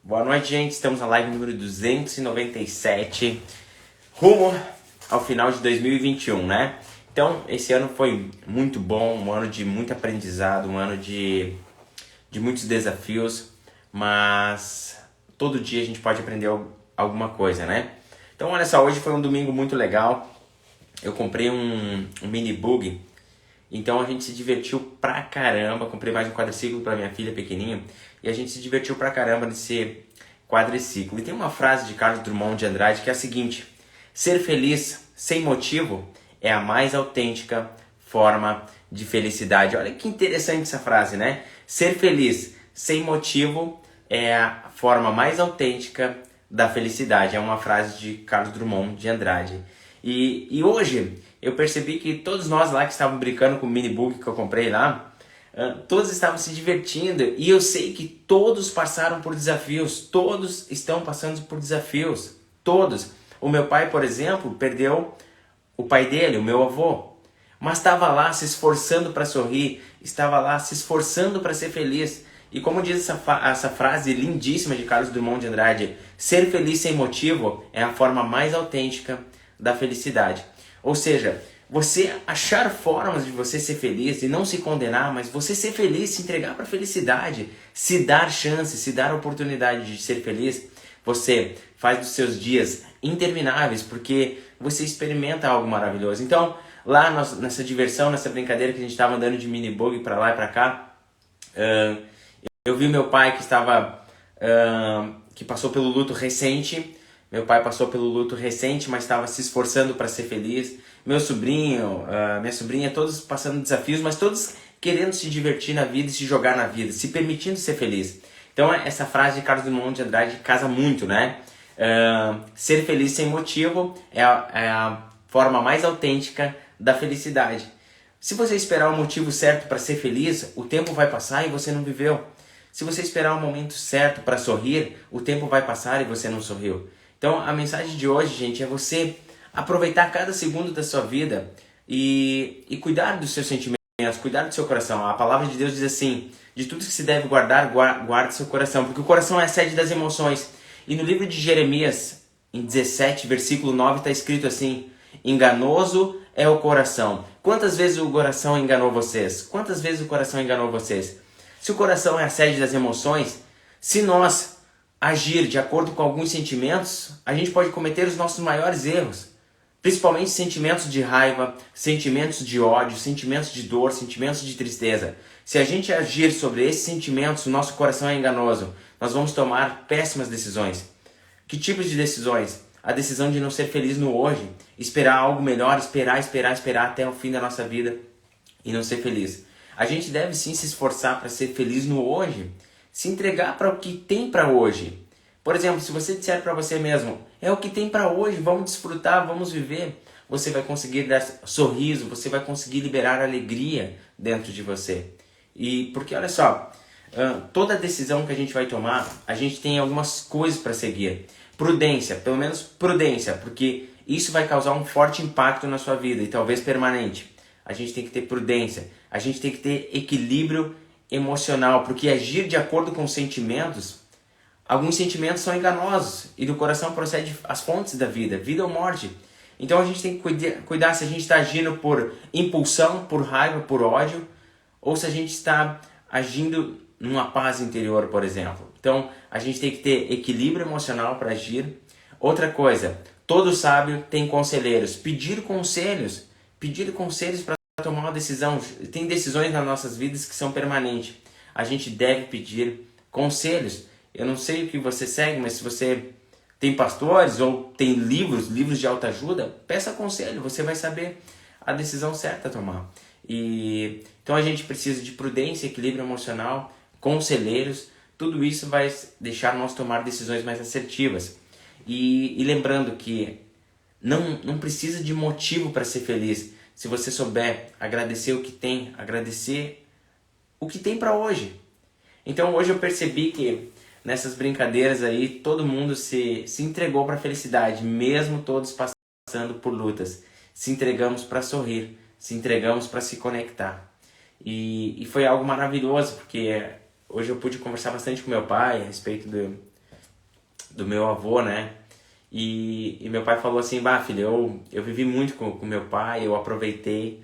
Boa noite, gente. Estamos na live número 297, rumo ao final de 2021, né? Então, esse ano foi muito bom, um ano de muito aprendizado, um ano de muitos desafios, mas todo dia a gente pode aprender alguma coisa, né? Então, olha só, hoje foi um domingo muito legal. Eu comprei um mini bug, então a gente se divertiu pra caramba. Comprei mais um quadriciclo pra minha filha pequenininha e a gente se divertiu pra caramba nesse quadriciclo. E tem uma frase de Carlos Drummond de Andrade que é a seguinte: ser feliz sem motivo é a mais autêntica forma de felicidade. Olha que interessante essa frase, né? Ser feliz sem motivo é a forma mais autêntica da felicidade. É uma frase de Carlos Drummond de Andrade. E hoje eu percebi que todos nós lá que estavam brincando com o mini bug que eu comprei lá, todos estavam se divertindo, e eu sei que todos passaram por desafios, todos estão passando por desafios, todos. O meu pai, por exemplo, perdeu o pai dele, o meu avô, mas estava lá se esforçando para sorrir, estava lá se esforçando para ser feliz. E como diz essa frase lindíssima de Carlos Drummond de Andrade, ser feliz sem motivo é a forma mais autêntica da felicidade. Ou seja, você achar formas de você ser feliz e não se condenar, mas você ser feliz, se entregar para a felicidade, se dar chance, se dar oportunidade de ser feliz, você faz dos seus dias intermináveis, porque você experimenta algo maravilhoso. Então, lá nessa diversão, nessa brincadeira que a gente estava andando de mini bug para lá e para cá, eu vi meu pai que passou pelo luto recente. Meu pai passou pelo luto recente, mas estava se esforçando para ser feliz. Meu sobrinho, minha sobrinha, todos passando desafios, mas todos querendo se divertir na vida e se jogar na vida, se permitindo ser feliz. Então essa frase de Carlos Drummond de Andrade casa muito, né? Ser feliz sem motivo é a forma mais autêntica da felicidade. Se você esperar o motivo certo para ser feliz, o tempo vai passar e você não viveu. Se você esperar o momento certo para sorrir, o tempo vai passar e você não sorriu. Então a mensagem de hoje, gente, é você aproveitar cada segundo da sua vida e cuidar dos seus sentimentos, cuidar do seu coração. A palavra de Deus diz assim: de tudo que se deve guardar, guarde seu coração, porque o coração é a sede das emoções. E no livro de Jeremias, em 17, versículo 9, está escrito assim: enganoso é o coração. Quantas vezes o coração enganou vocês? Quantas vezes o coração enganou vocês? Se o coração é a sede das emoções, se nós agir de acordo com alguns sentimentos, a gente pode cometer os nossos maiores erros. Principalmente sentimentos de raiva, sentimentos de ódio, sentimentos de dor, sentimentos de tristeza. Se a gente agir sobre esses sentimentos, o nosso coração é enganoso. Nós vamos tomar péssimas decisões. Que tipos de decisões? A decisão de não ser feliz no hoje, esperar algo melhor, esperar até o fim da nossa vida e não ser feliz. A gente deve sim se esforçar para ser feliz no hoje, se entregar para o que tem para hoje. Por exemplo, se você disser para você mesmo: é o que tem para hoje, vamos desfrutar, vamos viver, você vai conseguir dar sorriso, você vai conseguir liberar alegria dentro de você. E porque olha só, toda decisão que a gente vai tomar, a gente tem algumas coisas para seguir. Prudência, pelo menos prudência, porque isso vai causar um forte impacto na sua vida e talvez permanente. A gente tem que ter prudência, a gente tem que ter equilíbrio emocional, porque agir de acordo com os sentimentos, alguns sentimentos são enganosos e do coração procede as fontes da vida ou morte. Então a gente tem que cuidar se a gente está agindo por impulsão, por raiva, por ódio, ou se a gente está agindo numa paz interior, por exemplo. Então a gente tem que ter equilíbrio emocional para agir. Outra coisa, todo sábio tem conselheiros. Pedir conselhos para tomar uma decisão. Tem decisões nas nossas vidas que são permanentes. A gente deve pedir conselhos. Eu não sei o que você segue, mas se você tem pastores ou tem livros de autoajuda, peça conselho, você vai saber a decisão certa a tomar. Então a gente precisa de prudência, equilíbrio emocional, conselheiros. Tudo isso vai deixar nós tomar decisões mais assertivas. E lembrando que não precisa de motivo para ser feliz. Se você souber agradecer o que tem, agradecer o que tem para hoje. Então hoje eu percebi que nessas brincadeiras aí, todo mundo se entregou para a felicidade, mesmo todos passando por lutas. Se entregamos para sorrir, se entregamos para se conectar. E foi algo maravilhoso, porque hoje eu pude conversar bastante com meu pai a respeito do meu avô, né? E meu pai falou assim, bah, filho, eu vivi muito com meu pai, eu aproveitei.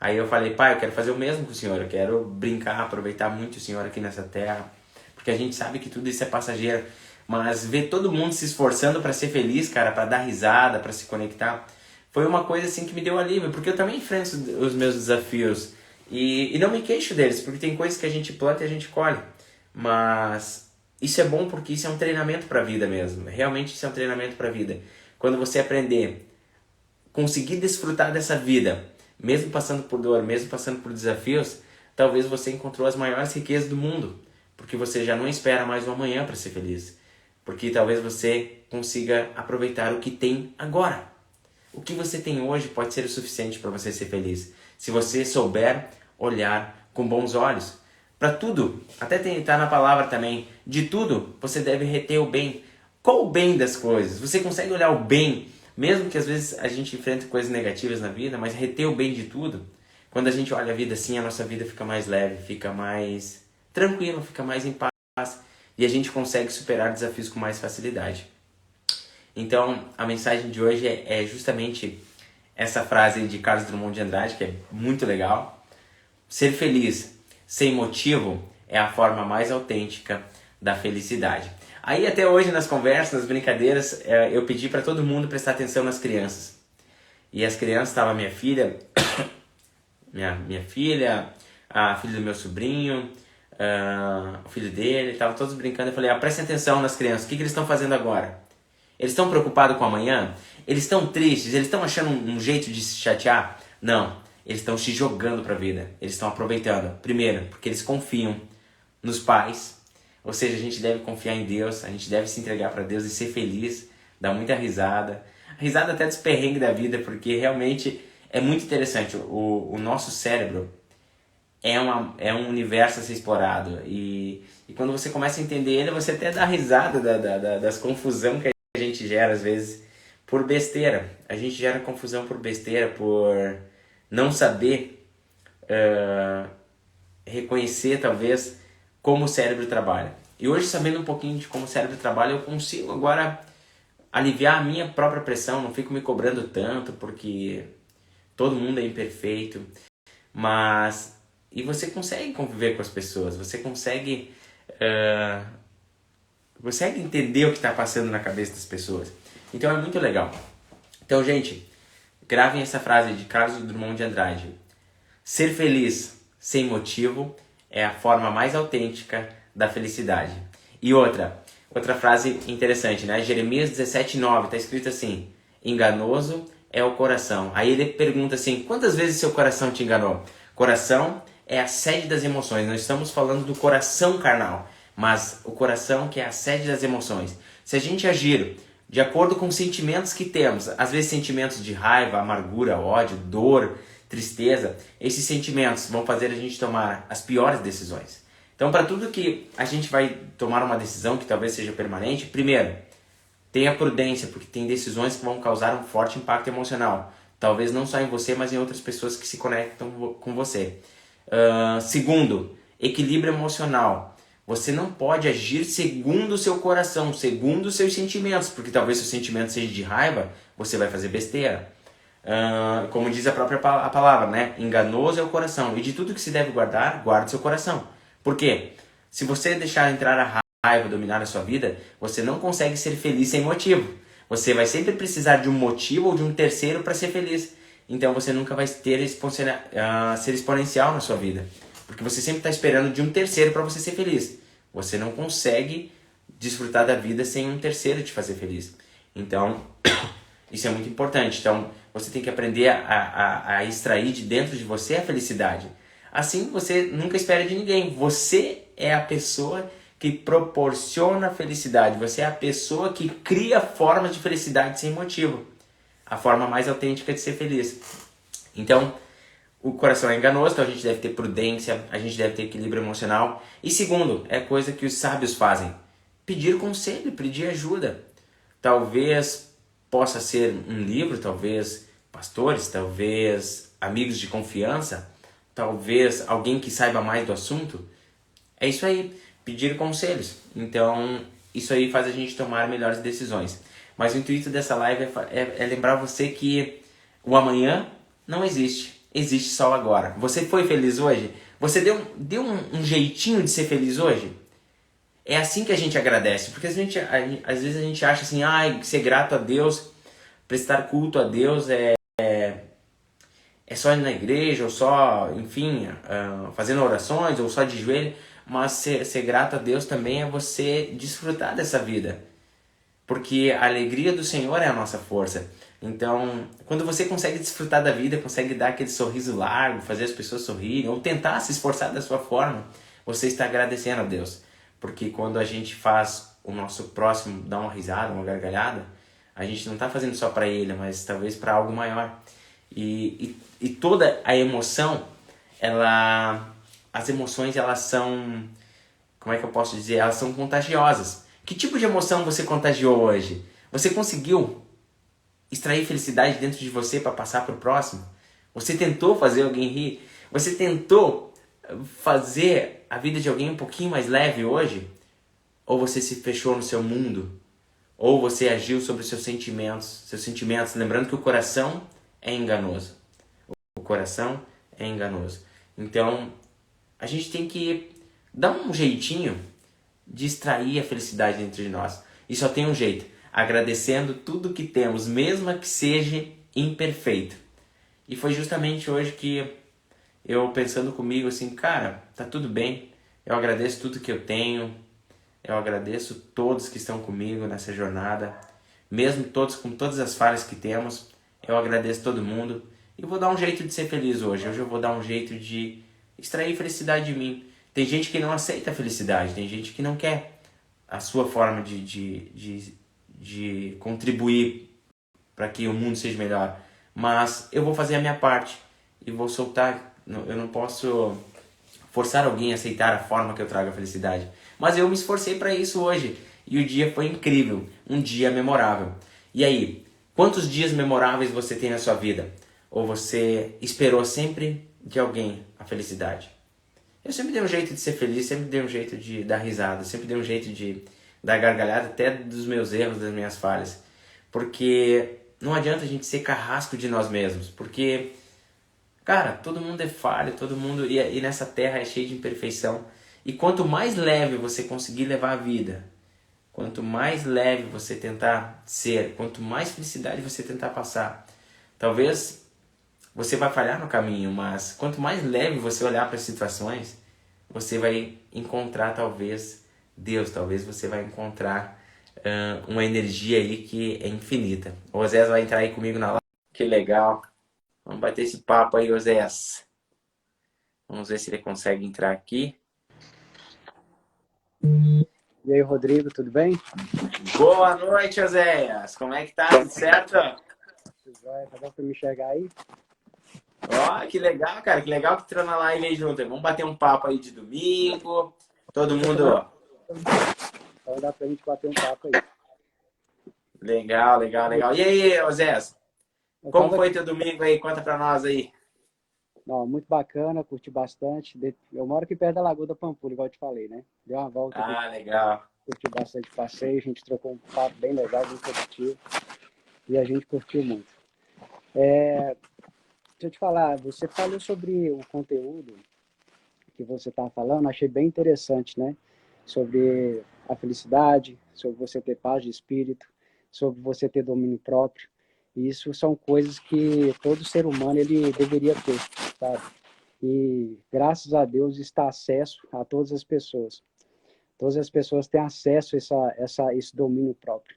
Aí eu falei, pai, eu quero fazer o mesmo com o senhor, eu quero brincar, aproveitar muito o senhor aqui nessa terra. Porque a gente sabe que tudo isso é passageiro. Mas ver todo mundo se esforçando para ser feliz, cara, para dar risada, para se conectar, foi uma coisa assim que me deu alívio, porque eu também enfrento os meus desafios. E não me queixo deles, porque tem coisas que a gente planta e a gente colhe. Mas isso é bom porque isso é um treinamento para a vida mesmo. Realmente isso é um treinamento para a vida. Quando você aprender, conseguir desfrutar dessa vida, mesmo passando por dor, mesmo passando por desafios, talvez você encontrou as maiores riquezas do mundo. Porque você já não espera mais o amanhã para ser feliz. Porque talvez você consiga aproveitar o que tem agora. O que você tem hoje pode ser o suficiente para você ser feliz. Se você souber olhar com bons olhos. Para tudo, até tá na palavra também, de tudo você deve reter o bem. Qual o bem das coisas? Você consegue olhar o bem, mesmo que às vezes a gente enfrente coisas negativas na vida, mas reter o bem de tudo? Quando a gente olha a vida assim, a nossa vida fica mais leve, fica mais tranquila, fica mais em paz e a gente consegue superar desafios com mais facilidade. Então, a mensagem de hoje é justamente essa frase de Carlos Drummond de Andrade, que é muito legal. Ser feliz sem motivo é a forma mais autêntica da felicidade. Aí até hoje nas conversas, nas brincadeiras, eu pedi para todo mundo prestar atenção nas crianças. E as crianças, estava minha filha, minha filha, a filha do meu sobrinho, o filho dele, estavam todos brincando. Eu falei, prestem atenção nas crianças, o que eles estão fazendo agora? Eles estão preocupados com amanhã? Eles estão tristes? Eles estão achando um jeito de se chatear? Não, eles estão se jogando para a vida, eles estão aproveitando. Primeiro, porque eles confiam nos pais, ou seja, a gente deve confiar em Deus, a gente deve se entregar para Deus e ser feliz, dar muita risada. Risada até dos perrengues da vida, porque realmente é muito interessante. O nosso cérebro é um universo a ser explorado. E quando você começa a entender ele, você até dá risada das confusão que a gente gera, às vezes, por besteira. A gente gera confusão por besteira, por não saber reconhecer, talvez, como o cérebro trabalha. E hoje, sabendo um pouquinho de como o cérebro trabalha, eu consigo agora aliviar a minha própria pressão, não fico me cobrando tanto, porque todo mundo é imperfeito. E você consegue conviver com as pessoas, você consegue entender o que está passando na cabeça das pessoas. Então é muito legal. Então, gente, gravem essa frase de Carlos Drummond de Andrade. Ser feliz sem motivo é a forma mais autêntica da felicidade. E outra frase interessante, né? Jeremias 17:9, está escrito assim: enganoso é o coração. Aí ele pergunta assim, quantas vezes seu coração te enganou? Coração é a sede das emoções. Nós estamos falando do coração carnal, mas o coração que é a sede das emoções. Se a gente agir de acordo com os sentimentos que temos, às vezes sentimentos de raiva, amargura, ódio, dor, tristeza, esses sentimentos vão fazer a gente tomar as piores decisões. Então, para tudo que a gente vai tomar uma decisão que talvez seja permanente, primeiro, tenha prudência, porque tem decisões que vão causar um forte impacto emocional. Talvez não só em você, mas em outras pessoas que se conectam com você. Segundo, equilíbrio emocional. Você não pode agir segundo o seu coração, segundo os seus sentimentos, porque talvez seu sentimento seja de raiva, você vai fazer besteira. Como diz a própria palavra, né? Enganoso é o coração. E de tudo que se deve guardar, guarde seu coração. Por quê? Se você deixar entrar a raiva dominar a sua vida, você não consegue ser feliz sem motivo. Você vai sempre precisar de um motivo ou de um terceiro para ser feliz. Então você nunca vai ter ser exponencial na sua vida. Porque você sempre está esperando de um terceiro para você ser feliz. Você não consegue desfrutar da vida sem um terceiro te fazer feliz. Então, isso é muito importante. Então, você tem que aprender a extrair de dentro de você a felicidade. Assim, você nunca espera de ninguém. Você é a pessoa que proporciona felicidade. Você é a pessoa que cria formas de felicidade sem motivo. A forma mais autêntica de ser feliz. Então, o coração é enganoso, então a gente deve ter prudência, a gente deve ter equilíbrio emocional. E segundo, é coisa que os sábios fazem. Pedir conselho, pedir ajuda. Talvez possa ser um livro, talvez pastores, talvez amigos de confiança, talvez alguém que saiba mais do assunto. É isso aí, pedir conselhos. Então, isso aí faz a gente tomar melhores decisões. Mas o intuito dessa live é lembrar você que o amanhã não existe. Existe só o agora. Você foi feliz hoje? Você deu um jeitinho de ser feliz hoje? É assim que a gente agradece. Porque às vezes a gente acha assim, ser grato a Deus, prestar culto a Deus é só ir na igreja, ou só, enfim, fazendo orações, ou só de joelho. Mas ser grato a Deus também é você desfrutar dessa vida. Porque a alegria do Senhor é a nossa força. Então, quando você consegue desfrutar da vida, consegue dar aquele sorriso largo, fazer as pessoas sorrirem, ou tentar se esforçar da sua forma, você está agradecendo a Deus. Porque quando a gente faz o nosso próximo dar uma risada, uma gargalhada, a gente não está fazendo só para ele, mas talvez para algo maior. E toda a emoção, as emoções, elas são, como é que eu posso dizer? Elas são contagiosas. Que tipo de emoção você contagiou hoje? Você conseguiu extrair felicidade dentro de você para passar para o próximo? Você tentou fazer alguém rir? Você tentou fazer a vida de alguém um pouquinho mais leve hoje? Ou você se fechou no seu mundo? Ou você agiu sobre os seus sentimentos, lembrando que o coração é enganoso. O coração é enganoso. Então, a gente tem que dar um jeitinho de extrair a felicidade dentro de nós. E só tem um jeito, agradecendo tudo que temos, mesmo que seja imperfeito. E foi justamente hoje que eu pensando comigo assim, cara, tá tudo bem, eu agradeço tudo que eu tenho, eu agradeço todos que estão comigo nessa jornada, mesmo todos com todas as falhas que temos, eu agradeço todo mundo e vou dar um jeito de ser feliz hoje. Hoje eu vou dar um jeito de extrair felicidade de mim. Tem gente que não aceita a felicidade, tem gente que não quer a sua forma de contribuir para que o mundo seja melhor. Mas eu vou fazer a minha parte e vou soltar. Eu não posso forçar alguém a aceitar a forma que eu trago a felicidade. Mas eu me esforcei para isso hoje e o dia foi incrível, um dia memorável. E aí, quantos dias memoráveis você tem na sua vida? Ou você esperou sempre de alguém a felicidade? Eu sempre dei um jeito de ser feliz, sempre dei um jeito de dar risada, sempre dei um jeito de dar gargalhada até dos meus erros, das minhas falhas. Porque não adianta a gente ser carrasco de nós mesmos, porque, cara, todo mundo é falho, todo mundo, e nessa terra é cheio de imperfeição. E quanto mais leve você conseguir levar a vida, quanto mais leve você tentar ser, quanto mais felicidade você tentar passar, talvez você vai falhar no caminho, mas quanto mais leve você olhar para as situações, você vai encontrar talvez Deus, talvez você vai encontrar uma energia aí que é infinita. O Osés vai entrar aí comigo na live. Que legal. Vamos bater esse papo aí, Osés. Vamos ver se ele consegue entrar aqui. E aí, Rodrigo, tudo bem? Boa noite, Oséias. Como é que tá? Tudo certo? Tudo jóia? Tá bom pra me enxergar aí? Ó, que legal, cara. Que legal que entrou na live aí junto. Vamos bater um papo aí de domingo. Todo mundo... Então dá pra gente bater um papo aí. Legal, legal, legal. E aí, Osés? Eu Como tava foi aqui, teu domingo aí? Conta pra nós aí. não, muito bacana, curti bastante. Eu moro aqui perto da Lagoa da Pampulha, igual eu te falei, né? Dei uma volta aqui, Ah, legal. curti bastante o passeio, a gente trocou um papo bem legal, bem produtivo, e a gente curtiu muito. Deixa eu te falar, você falou sobre o conteúdo que você está falando, achei bem interessante, né? Sobre a felicidade, sobre você ter paz de espírito, sobre você ter domínio próprio. E isso são coisas que todo ser humano ele deveria ter, sabe? E graças a Deus está acesso a todas as pessoas. Todas as pessoas têm acesso a esse domínio próprio,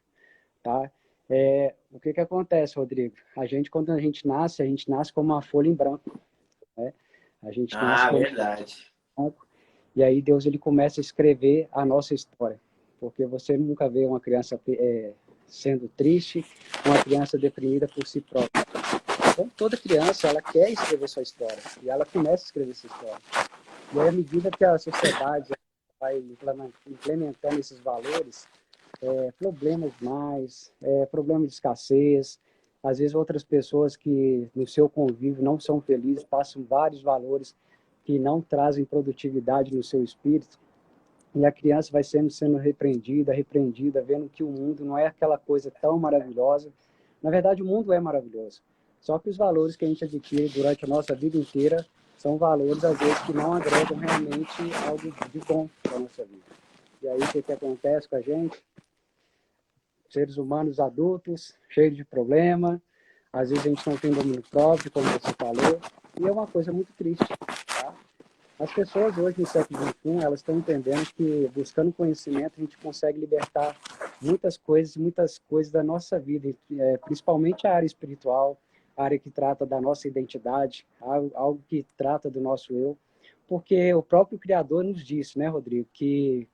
tá? O que que acontece, Rodrigo? Quando a gente nasce como uma folha em branco, né? A gente nasce Ah, como verdade. branco. E aí Deus ele começa a escrever a nossa história, porque você nunca vê uma criança sendo triste, uma criança deprimida por si própria. Então toda criança ela quer escrever sua história e ela começa a escrever sua história. E aí, à medida que a sociedade vai implementando esses valores, problemas mais, problemas de escassez, às vezes outras pessoas que no seu convívio não são felizes passam vários valores que não trazem produtividade no seu espírito. e a criança vai sendo repreendida, repreendida, vendo que o mundo não é aquela coisa tão maravilhosa. Na verdade, o mundo é maravilhoso. Só que os valores que a gente adquire durante a nossa vida inteira são valores, às vezes, que não agregam realmente algo de bom para a nossa vida. E aí, o que acontece com a gente? Seres humanos adultos, cheios de problema, às vezes a gente não tem domínio próprio, como você falou, e é uma coisa muito triste, tá? As pessoas hoje, no século XXI, elas estão entendendo que, buscando conhecimento, a gente consegue libertar muitas coisas da nossa vida, principalmente a área espiritual, a área que trata da nossa identidade, algo que trata do nosso eu, porque o próprio Criador nos disse, né, Rodrigo, que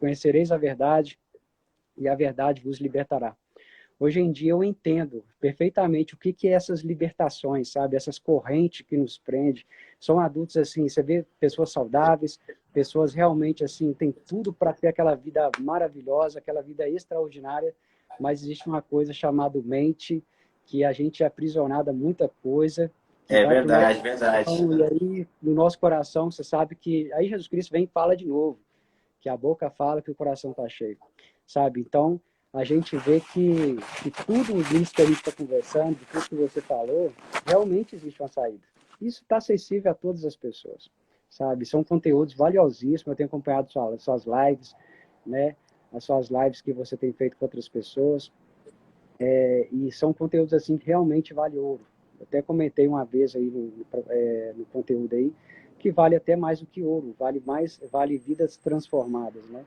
conhecereis a verdade e a verdade vos libertará. Hoje em dia eu entendo perfeitamente o que é essas libertações, sabe? Essas correntes que nos prendem. São adultos assim, você vê pessoas saudáveis, pessoas realmente assim, tem tudo para ter aquela vida maravilhosa, aquela vida extraordinária, mas existe uma coisa chamada mente, que a gente é aprisionado a muita coisa, que É vai para o nosso verdade, verdade. coração, e aí no nosso coração, você sabe que aí Jesus Cristo vem e fala de novo, que a boca fala que o coração está cheio, sabe? Então, a gente vê que tudo isso que a gente está conversando, de tudo que você falou, realmente existe uma saída. Isso está acessível a todas as pessoas, sabe? São conteúdos valiosíssimos, eu tenho acompanhado suas lives, né? As suas lives que você tem feito com outras pessoas, e são conteúdos assim que realmente vale ouro. Eu até comentei uma vez aí no conteúdo aí, que vale até mais do que ouro, vale vidas transformadas, né?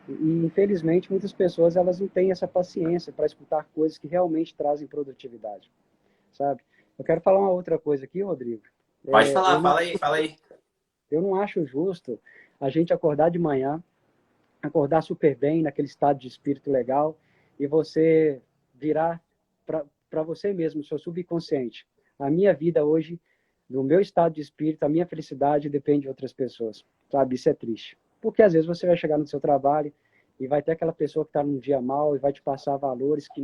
E infelizmente muitas pessoas elas não têm essa paciência para escutar coisas que realmente trazem produtividade, sabe? Eu quero falar uma outra coisa aqui, Rodrigo. Pode É, falar, fala aí, fala aí. eu não acho justo a gente acordar de manhã, acordar super bem, naquele estado de espírito legal, e você virar para você mesmo, seu subconsciente. A minha vida hoje, do meu estado de espírito, a minha felicidade depende de outras pessoas, sabe? Isso é triste. Porque às vezes você vai chegar no seu trabalho e vai ter aquela pessoa que está num dia mal e vai te passar valores que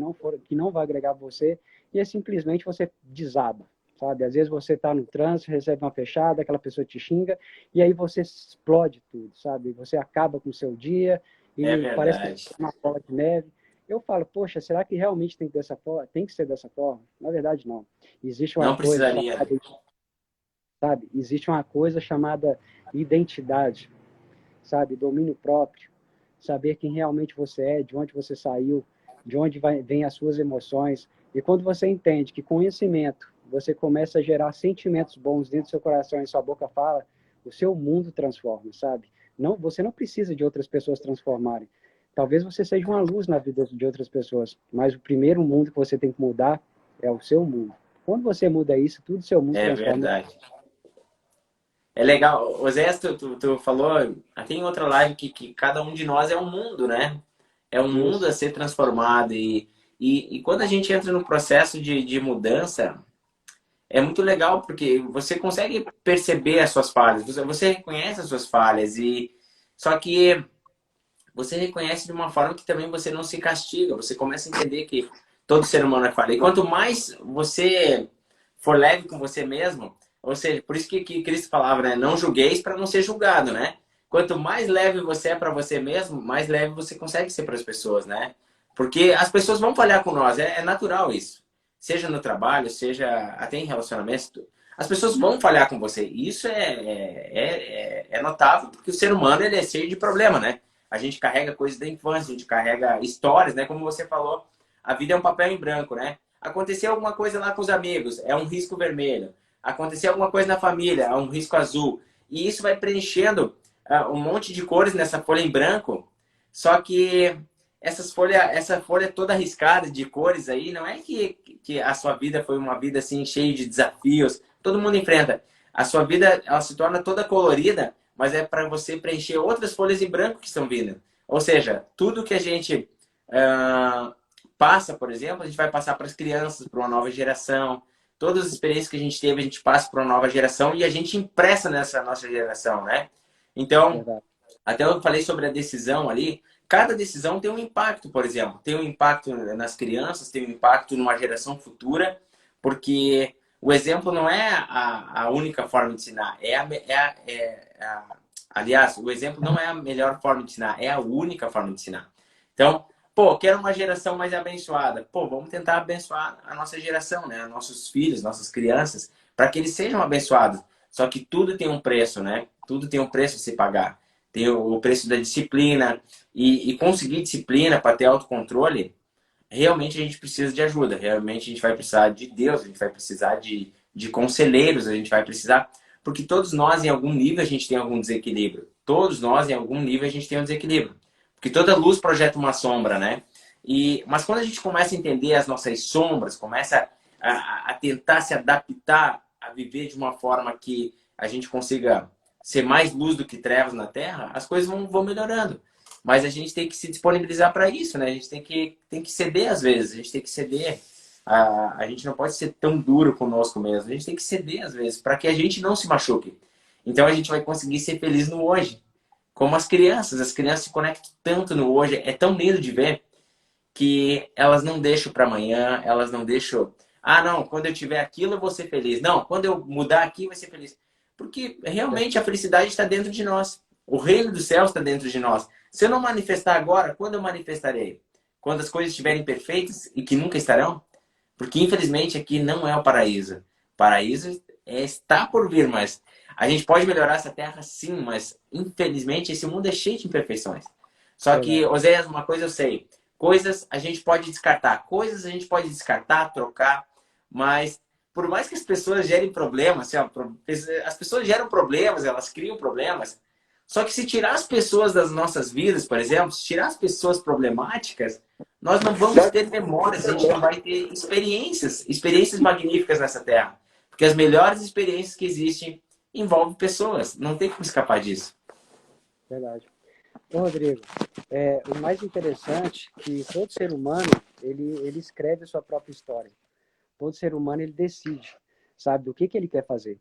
não vai agregar você, e é simplesmente você desaba, sabe? Às vezes você está no trânsito, recebe uma fechada, aquela pessoa te xinga, e aí você explode tudo, sabe? Você acaba com o seu dia É e parece que é verdade. uma bola de neve. Eu falo, poxa, será que realmente tem que, dessa forma? Tem que ser dessa forma? Na verdade, não. Existe uma Não coisa precisaria, chamada, né? sabe? Existe uma coisa chamada identidade, sabe? Domínio próprio, saber quem realmente você é, de onde você saiu, de onde vem as suas emoções. E quando você entende que conhecimento, você começa a gerar sentimentos bons dentro do seu coração e sua boca fala, o seu mundo transforma, sabe? Não, você não precisa de outras pessoas transformarem. Talvez você seja uma luz na vida de outras pessoas, mas o primeiro mundo que você tem que mudar é o seu mundo. Quando você muda isso, tudo seu mundo É transforma. verdade. É legal. Osés, tu falou, até em outra live, que cada um de nós é um mundo, né? É um mundo Isso, a ser transformado. E quando a gente entra no processo de mudança, é muito legal porque você consegue perceber as suas falhas, você reconhece as suas falhas, só que você reconhece de uma forma que também você não se castiga, você começa a entender que todo ser humano é falha. E quanto mais você for leve com você mesmo, ou seja, por isso que Cristo falava, né? Não julgueis para não ser julgado, né? Quanto mais leve você é para você mesmo, mais leve você consegue ser para as pessoas, né? Porque as pessoas vão falhar com nós, é natural isso. Seja no trabalho, seja até em relacionamentos, as pessoas vão falhar com você. E isso é notável, porque o ser humano ele é cheio de problema, né? A gente carrega coisas da infância, a gente carrega histórias, né? Como você falou, a vida é um papel em branco, né? Aconteceu alguma coisa lá com os amigos, é um risco vermelho. Aconteceu alguma coisa na família, é um risco azul. E isso vai preenchendo um monte de cores nessa folha em branco. Só que essa folha toda riscada de cores aí, não é que a sua vida foi uma vida assim cheia de desafios. Todo mundo enfrenta. A sua vida ela se torna toda colorida, mas é para você preencher outras folhas em branco que estão vindo. Ou seja, tudo que a gente ah, passa, por exemplo, a gente vai passar para as crianças, para uma nova geração. Todas as experiências que a gente teve, a gente passa para uma nova geração e a gente impressa nessa nossa geração, né? Então, verdade. até eu falei sobre a decisão ali. Cada decisão tem um impacto, por exemplo. Tem um impacto nas crianças, tem um impacto numa geração futura, porque o exemplo não é a única forma de ensinar, é Aliás, o exemplo não é a melhor forma de ensinar, é a única forma de ensinar. Então, pô, quero uma geração mais abençoada. Pô, vamos tentar abençoar a nossa geração, né? Nossos filhos, nossas crianças, para que eles sejam abençoados. Só que tudo tem um preço, né? Tudo tem um preço a se pagar. Tem o preço da disciplina. E conseguir disciplina para ter autocontrole, realmente a gente precisa de ajuda. Realmente a gente vai precisar de Deus, a gente vai precisar de conselheiros, a gente vai precisar. Porque todos nós, em algum nível, a gente tem algum desequilíbrio. Todos nós, em algum nível, a gente tem um desequilíbrio. Porque toda luz projeta uma sombra, né? Mas quando a gente começa a entender as nossas sombras, começa a tentar se adaptar a viver de uma forma que a gente consiga ser mais luz do que trevas na Terra, as coisas vão melhorando. Mas a gente tem que se disponibilizar para isso, né? A gente tem que ceder às vezes, a gente tem que ceder. A gente não pode ser tão duro conosco mesmo, a gente tem que ceder às vezes, para que a gente não se machuque. Então a gente vai conseguir ser feliz no hoje. Como as crianças se conectam tanto no hoje, é tão lindo de ver que elas não deixam para amanhã, elas não deixam. Ah, não, quando eu tiver aquilo eu vou ser feliz. Não, quando eu mudar aqui vai ser feliz. Porque realmente a felicidade está dentro de nós. O reino dos céus está dentro de nós. Se eu não manifestar agora, quando eu manifestarei? Quando as coisas estiverem perfeitas e que nunca estarão? Porque infelizmente aqui não é o paraíso. O paraíso está por vir, mas a gente pode melhorar essa terra sim, mas infelizmente esse mundo é cheio de imperfeições. Só que, Verdade. Oséias, uma coisa eu sei. Coisas a gente pode descartar. Coisas a gente pode descartar, trocar, mas por mais que as pessoas gerem problemas, assim, ó, as pessoas geram problemas, elas criam problemas. Só que se tirar as pessoas das nossas vidas, por exemplo, se tirar as pessoas problemáticas, nós não vamos ter memórias, a gente não vai ter experiências magníficas nessa terra. Porque as melhores experiências que existem envolvem pessoas. Não tem como escapar disso. Verdade. Ô, Rodrigo, o mais interessante é que todo ser humano, ele escreve a sua própria história. Todo ser humano, ele decide, sabe, o que ele quer fazer,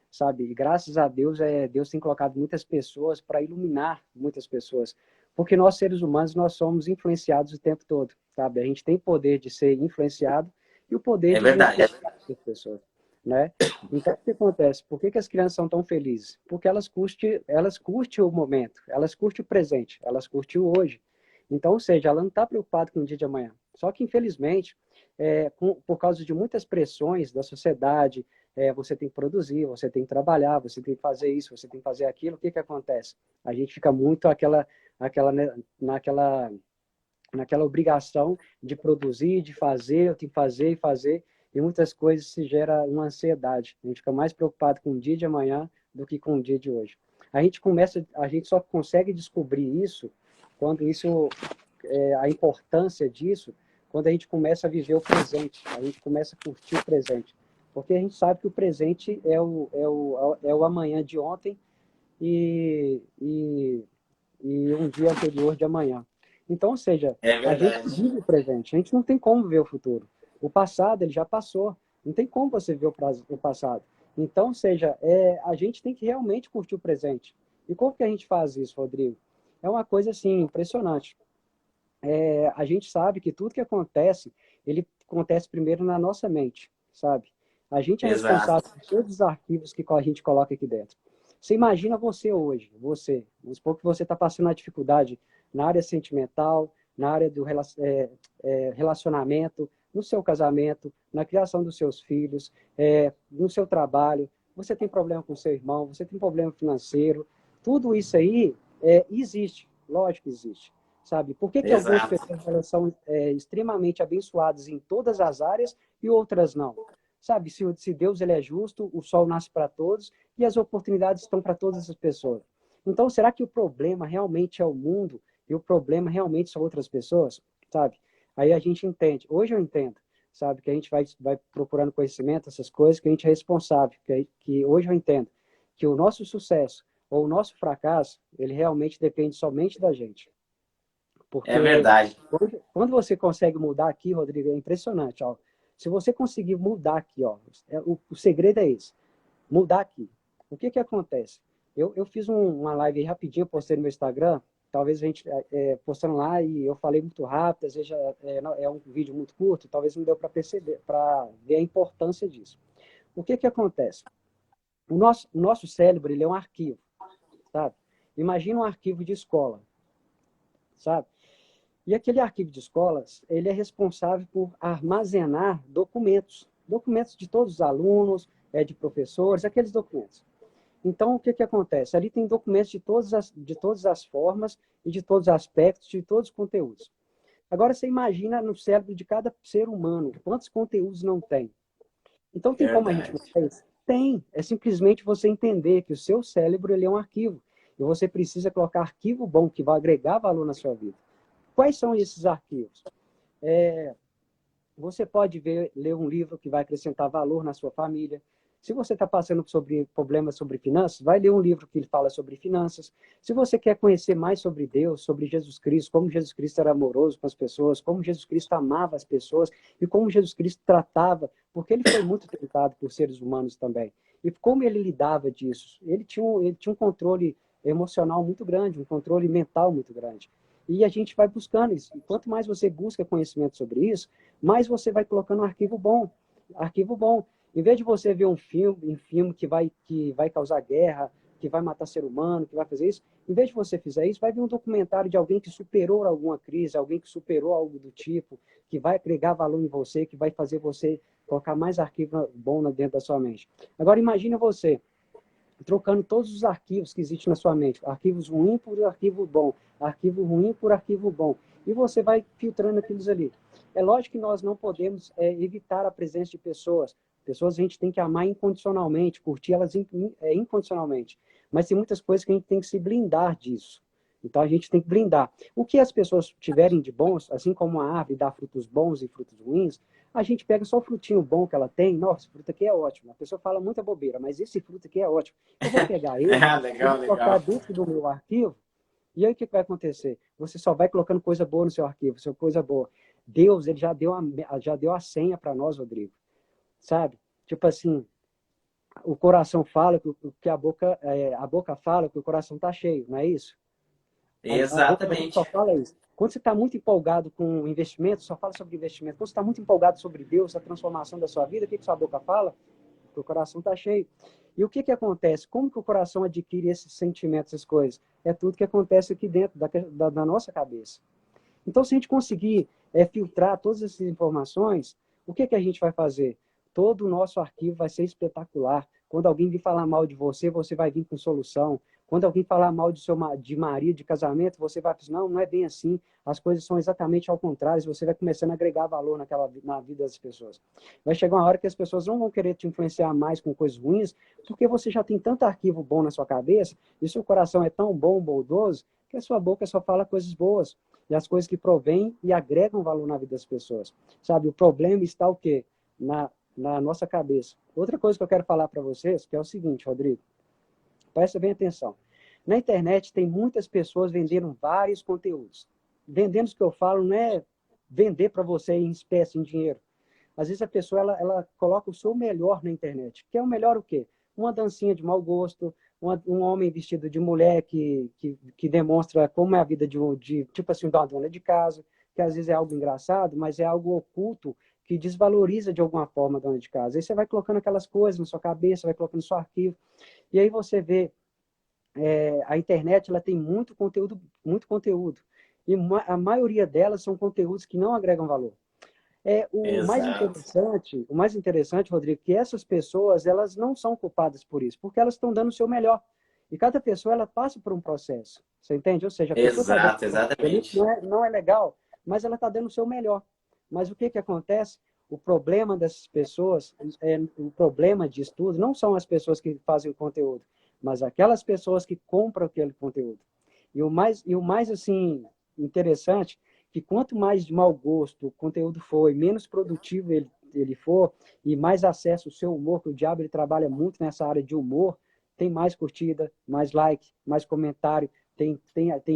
sabe? E graças a Deus, Deus tem colocado muitas pessoas para iluminar muitas pessoas. Porque nós, seres humanos, nós somos influenciados o tempo todo, sabe? A gente tem poder de ser influenciado e o poder É de verdade. influenciar as pessoas, né? Então, o que acontece? Por que as crianças são tão felizes? Porque elas curtem o momento, elas curtem o presente, elas curtem o hoje. Então, ou seja, ela não está preocupada com o dia de amanhã. Só que, infelizmente, por causa de muitas pressões da sociedade, você tem que produzir, você tem que trabalhar, você tem que fazer isso, você tem que fazer aquilo, o que acontece? A gente fica muito né, naquela obrigação de produzir, de fazer, eu tenho que fazer e fazer, e muitas coisas se gera uma ansiedade. A gente fica mais preocupado com o dia de amanhã do que com o dia de hoje. A gente só consegue descobrir isso quando a importância disso, quando a gente começa a viver o presente, a gente começa a curtir o presente. Porque a gente sabe que o presente é o amanhã de ontem e, e, e um dia anterior de amanhã. Então, ou seja, É a gente verdade. vive o presente, a gente não tem como ver o futuro. O passado, ele já passou, não tem como você ver o passado. Então, ou seja, a gente tem que realmente curtir o presente. E como que a gente faz isso, Rodrigo? É uma coisa assim impressionante. A gente sabe que tudo que acontece, ele acontece primeiro na nossa mente, sabe? A gente é responsável Exato. por todos os arquivos que a gente coloca aqui dentro. Você imagina você hoje, vamos supor que você está passando uma dificuldade na área sentimental, na área do relacionamento, no seu casamento, na criação dos seus filhos, no seu trabalho, você tem problema com seu irmão, você tem problema financeiro, tudo isso aí existe, lógico que existe, sabe? Por que algumas Exato. pessoas elas são extremamente abençoadas em todas as áreas e outras não? Sabe, se Deus ele é justo, o sol nasce para todos e as oportunidades estão para todas as pessoas. Então, será que o problema realmente é o mundo e o problema realmente são outras pessoas? Sabe? Aí a gente entende. Hoje eu entendo, sabe? Que a gente vai procurando conhecimento, essas coisas, que a gente é responsável. Que hoje eu entendo que o nosso sucesso ou o nosso fracasso, ele realmente depende somente da gente. É Porque verdade. quando você consegue mudar aqui, Rodrigo, é impressionante. Ó. Se você conseguir mudar aqui, ó, o segredo é esse, mudar aqui. O que acontece? Eu fiz uma live aí rapidinho, postei no meu Instagram, talvez a gente postando lá e eu falei muito rápido, às vezes é um vídeo muito curto, talvez não deu para perceber, para ver a importância disso. O que acontece? O nosso cérebro, ele é um arquivo, sabe? Imagina um arquivo de escola, sabe? E aquele arquivo de escolas, ele é responsável por armazenar documentos, documentos de todos os alunos, de professores, aqueles documentos. Então, o que, que acontece? Ali tem documentos de todas as formas e de todos os aspectos, de todos os conteúdos. Agora, você imagina no cérebro de cada ser humano, quantos conteúdos não tem? Então, tem como a gente Verdade. mudar isso? Tem. É simplesmente você entender que o seu cérebro ele é um arquivo. E você precisa colocar arquivo bom, que vai agregar valor na sua vida. Quais são esses arquivos? Você pode ler um livro que vai acrescentar valor na sua família. Se você está passando sobre problemas sobre finanças, vai ler um livro que fala sobre finanças. Se você quer conhecer mais sobre Deus, sobre Jesus Cristo, como Jesus Cristo era amoroso com as pessoas, como Jesus Cristo amava as pessoas e como Jesus Cristo tratava, porque ele foi muito tentado por seres humanos também. E como ele lidava disso? Ele tinha um controle emocional muito grande, um controle mental muito grande. E a gente vai buscando isso. E quanto mais você busca conhecimento sobre isso, mais você vai colocando um arquivo bom. Arquivo bom. Em vez de você ver um filme que vai causar guerra, que vai matar ser humano, que vai fazer isso, em vez de você fizer isso, vai ver um documentário de alguém que superou alguma crise, alguém que superou algo do tipo, que vai agregar valor em você, que vai fazer você colocar mais arquivo bom dentro da sua mente. Agora imagine você trocando todos os arquivos que existem na sua mente, arquivos ruins por arquivo bom, arquivo ruim por arquivo bom, e você vai filtrando aqueles ali. É lógico que nós não podemos evitar a presença de pessoas. Pessoas a gente tem que amar incondicionalmente, curtir elas incondicionalmente. Mas tem muitas coisas que a gente tem que se blindar disso. Então a gente tem que blindar. O que as pessoas tiverem de bons, assim como a árvore dá frutos bons e frutos ruins, a gente pega só o frutinho bom que ela tem. Nossa, esse fruto aqui é ótimo. A pessoa fala muita bobeira, mas esse fruto aqui é ótimo. Eu vou pegar ele, Ah, eu legal, vou colocar legal. dentro do meu arquivo, e aí o que vai acontecer? Você só vai colocando coisa boa no seu arquivo, sua coisa boa. Deus, ele já deu a senha para nós, Rodrigo. Sabe? Tipo assim, o coração fala que a boca fala que o coração está cheio, não é isso? A boca da gente só Exatamente. fala isso. Quando você está muito empolgado com investimento, só fala sobre investimento. Quando você está muito empolgado sobre Deus, a transformação da sua vida, o que, que sua boca fala? Que o coração está cheio. E o que, que acontece? Como que o coração adquire esses sentimentos, essas coisas? É tudo que acontece aqui dentro da nossa cabeça. Então, se a gente conseguir filtrar todas essas informações, o que, que a gente vai fazer? Todo o nosso arquivo vai ser espetacular. Quando alguém vir falar mal de você, você vai vir com solução. Quando alguém falar mal de marido, de casamento, você vai dizer, não, não é bem assim. As coisas são exatamente ao contrário. Você vai começando a agregar valor na vida das pessoas. Vai chegar uma hora que as pessoas não vão querer te influenciar mais com coisas ruins, porque você já tem tanto arquivo bom na sua cabeça, e seu coração é tão bom, bondoso, que a sua boca só fala coisas boas e as coisas que provêm e agregam valor na vida das pessoas. Sabe, o problema está o quê? Na nossa cabeça. Outra coisa que eu quero falar para vocês, que é o seguinte, Rodrigo, presta bem atenção. Na internet tem muitas pessoas vendendo vários conteúdos. Vendendo o que eu falo não é vender para você em espécie, em dinheiro. Às vezes a pessoa ela coloca o seu melhor na internet. Que é o melhor o quê? Uma dancinha de mau gosto, um homem vestido de mulher que demonstra como é a vida tipo assim, de uma dona de casa, que às vezes é algo engraçado, mas é algo oculto que desvaloriza de alguma forma a dona de casa. Aí você vai colocando aquelas coisas na sua cabeça, vai colocando no seu arquivo, e aí você vê a internet ela tem muito conteúdo, muito conteúdo. E a maioria delas são conteúdos que não agregam valor. Exato. O mais interessante, Rodrigo, que essas pessoas, elas não são culpadas por isso, porque elas estão dando o seu melhor. E cada pessoa, ela passa por um processo. Você entende? Ou seja, a pessoa está dando Exato, ali, exatamente. não é legal, mas ela está dando o seu melhor. Mas o que que acontece? O problema dessas pessoas, o problema de estudo, não são as pessoas que fazem o conteúdo, mas aquelas pessoas que compram aquele conteúdo. E o mais assim, interessante que quanto mais de mau gosto o conteúdo for e menos produtivo ele for, e mais acesso ao seu humor, que o diabo ele trabalha muito nessa área de humor, tem mais curtida, mais like, mais comentário, tem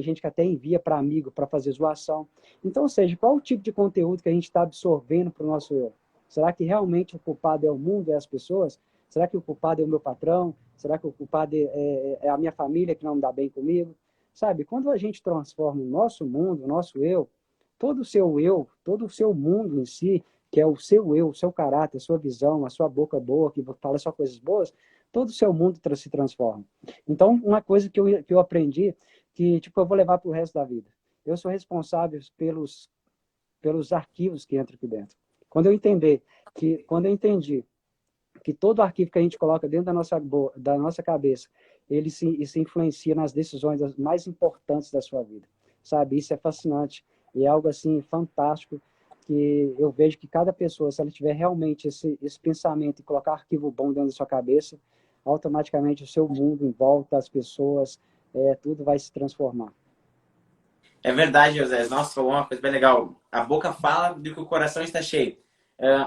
gente que até envia para amigo para fazer zoação. Então, ou seja, qual o tipo de conteúdo que a gente está absorvendo para o nosso eu? Será que realmente o culpado é o mundo, é as pessoas? Será que o culpado é o meu patrão? Será que o culpado é a minha família que não dá bem comigo? Sabe, quando a gente transforma o nosso mundo, o nosso eu, todo o seu mundo em si, que é o seu eu, o seu caráter, a sua visão, a sua boca boa, que fala só coisas boas, todo o seu mundo se transforma. Então, uma coisa que eu aprendi, que tipo, eu vou levar para o resto da vida. Eu sou responsável pelos arquivos que entram aqui dentro. Quando eu entendi que todo arquivo que a gente coloca dentro da nossa cabeça, se influencia nas decisões mais importantes da sua vida, sabe? Isso é fascinante e é algo assim fantástico, que eu vejo que cada pessoa, se ela tiver realmente esse pensamento e colocar arquivo bom dentro da sua cabeça, automaticamente o seu mundo em volta, as pessoas, tudo vai se transformar. É verdade, José. Nossa, falou uma coisa bem legal. A boca fala do que o coração está cheio.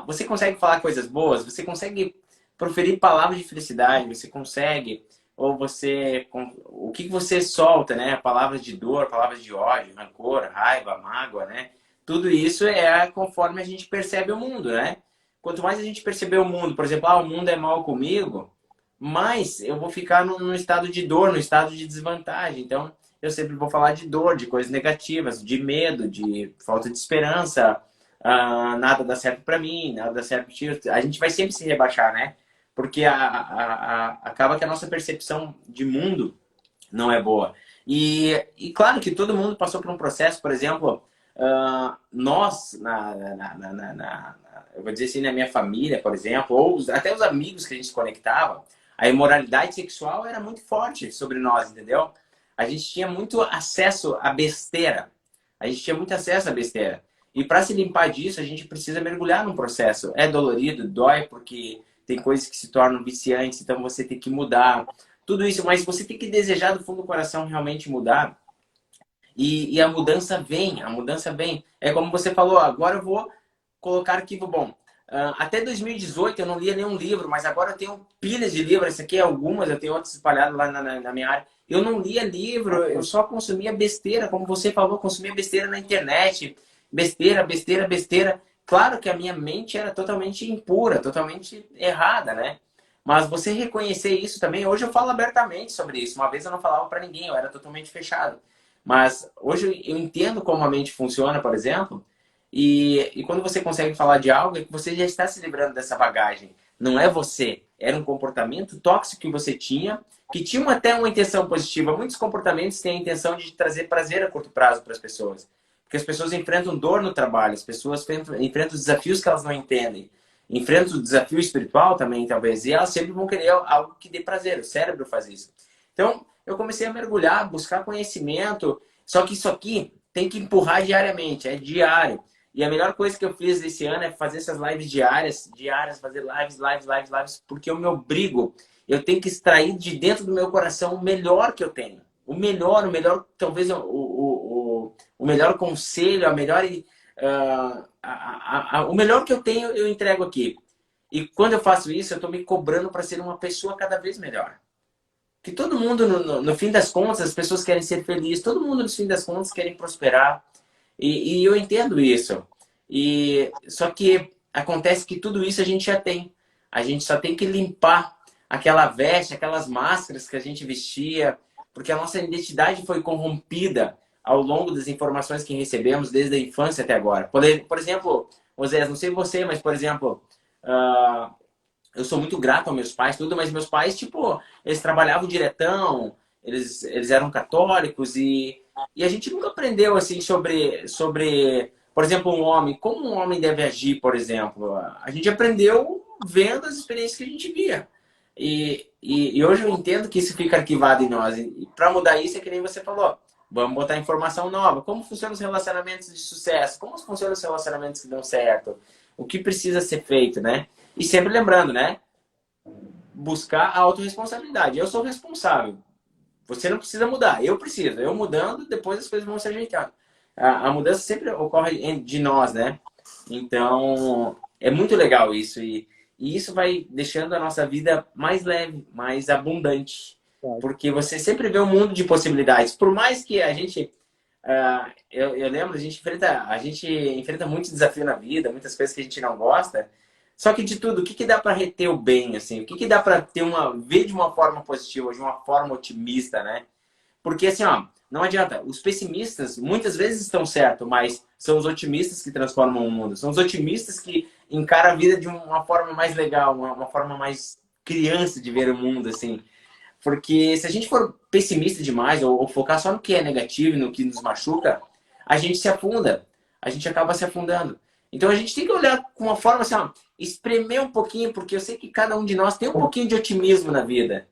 Você consegue falar coisas boas? Você consegue proferir palavras de felicidade? Você consegue? Ou você... O que você solta, né? Palavras de dor, palavras de ódio, rancor, raiva, mágoa, né? Tudo isso é conforme a gente percebe o mundo, né? Quanto mais a gente perceber o mundo, por exemplo, o mundo é mal comigo, mais eu vou ficar num estado de dor, num estado de desvantagem. Então, eu sempre vou falar de dor, de coisas negativas, de medo, de falta de esperança, nada dá certo para mim, nada dá certo para ti. A gente vai sempre se rebaixar, né? Porque acaba que a nossa percepção de mundo não é boa. E claro que todo mundo passou por um processo, por exemplo, nós, eu vou dizer assim, na minha família, por exemplo, ou até os amigos que a gente se conectava, a imoralidade sexual era muito forte sobre nós, entendeu? A gente tinha muito acesso à besteira. A gente tinha muito acesso à besteira. E para se limpar disso, a gente precisa mergulhar num processo. É dolorido, dói, porque tem coisas que se tornam viciantes, então você tem que mudar. Tudo isso, mas você tem que desejar do fundo do coração realmente mudar. E a mudança vem, a mudança vem. É como você falou, agora eu vou colocar arquivo bom. Até 2018 eu não lia nenhum livro, mas agora eu tenho pilhas de livros. Esse aqui é algumas, eu tenho outros espalhados lá na minha área. Eu não lia livro, eu só consumia besteira, como você falou, consumia besteira na internet. Besteira, besteira, besteira. Claro que a minha mente era totalmente impura, totalmente errada, né? Mas você reconhecer isso também, hoje eu falo abertamente sobre isso. Uma vez eu não falava para ninguém, eu era totalmente fechado. Mas hoje eu entendo como a mente funciona, por exemplo, e quando você consegue falar de algo, é que você já está se livrando dessa bagagem. Não é você, era um comportamento tóxico que você tinha, que tinha até uma intenção positiva. Muitos comportamentos têm a intenção de trazer prazer a curto prazo para as pessoas. Porque as pessoas enfrentam dor no trabalho, as pessoas enfrentam desafios que elas não entendem. Enfrentam o desafio espiritual também, talvez, e elas sempre vão querer algo que dê prazer. O cérebro faz isso. Então, eu comecei a mergulhar, buscar conhecimento. Só que isso aqui tem que empurrar diariamente, é diário. E a melhor coisa que eu fiz esse ano é fazer essas lives diárias, fazer lives, porque eu me obrigo. Eu tenho que extrair de dentro do meu coração o melhor que eu tenho. O melhor, talvez o melhor conselho, o melhor que eu tenho, eu entrego aqui. E quando eu faço isso, eu estou me cobrando para ser uma pessoa cada vez melhor. Que todo mundo, no fim das contas, as pessoas querem ser felizes, todo mundo, no fim das contas, querem prosperar. E eu entendo isso. Só que acontece que tudo isso a gente já tem. A gente só tem que limpar aquela veste, aquelas máscaras que a gente vestia, porque a nossa identidade foi corrompida ao longo das informações que recebemos desde a infância até agora. Por exemplo, Osés, não sei você, mas, por exemplo, eu sou muito grato aos meus pais, tudo, mas meus pais, tipo, eles trabalhavam diretão, eles eram católicos e a gente nunca aprendeu, assim, sobre, por exemplo, um homem, como um homem deve agir, por exemplo. A gente aprendeu vendo as experiências que a gente via. E hoje eu entendo que isso fica arquivado em nós. E para mudar isso, é que nem você falou, vamos botar informação nova. Como funcionam os relacionamentos de sucesso? Como funcionam os relacionamentos que dão certo? O que precisa ser feito, né? E sempre lembrando, né? Buscar a autorresponsabilidade. Eu sou responsável. Você não precisa mudar. Eu preciso. Eu mudando, depois as coisas vão se ajeitar. A mudança sempre ocorre de nós, né? Então, é muito legal isso. E isso vai deixando a nossa vida mais leve, mais abundante. Porque você sempre vê um mundo de possibilidades. Por mais que a gente... eu lembro, a gente enfrenta muitos desafios na vida, muitas coisas que a gente não gosta. Só que de tudo, o que dá para reter o bem, assim? O que dá para ver de uma forma positiva, de uma forma otimista, né? Porque assim, ó, não adianta. Os pessimistas muitas vezes estão certos, mas são os otimistas que transformam o mundo. São os otimistas que encaram a vida de uma forma mais legal, uma forma mais criança de ver o mundo, assim. Porque se a gente for pessimista demais ou focar só no que é negativo, no que nos machuca, a gente se afunda. A gente acaba se afundando. Então a gente tem que olhar com uma forma assim, ó, espremer um pouquinho, porque eu sei que cada um de nós tem um pouquinho de otimismo na vida.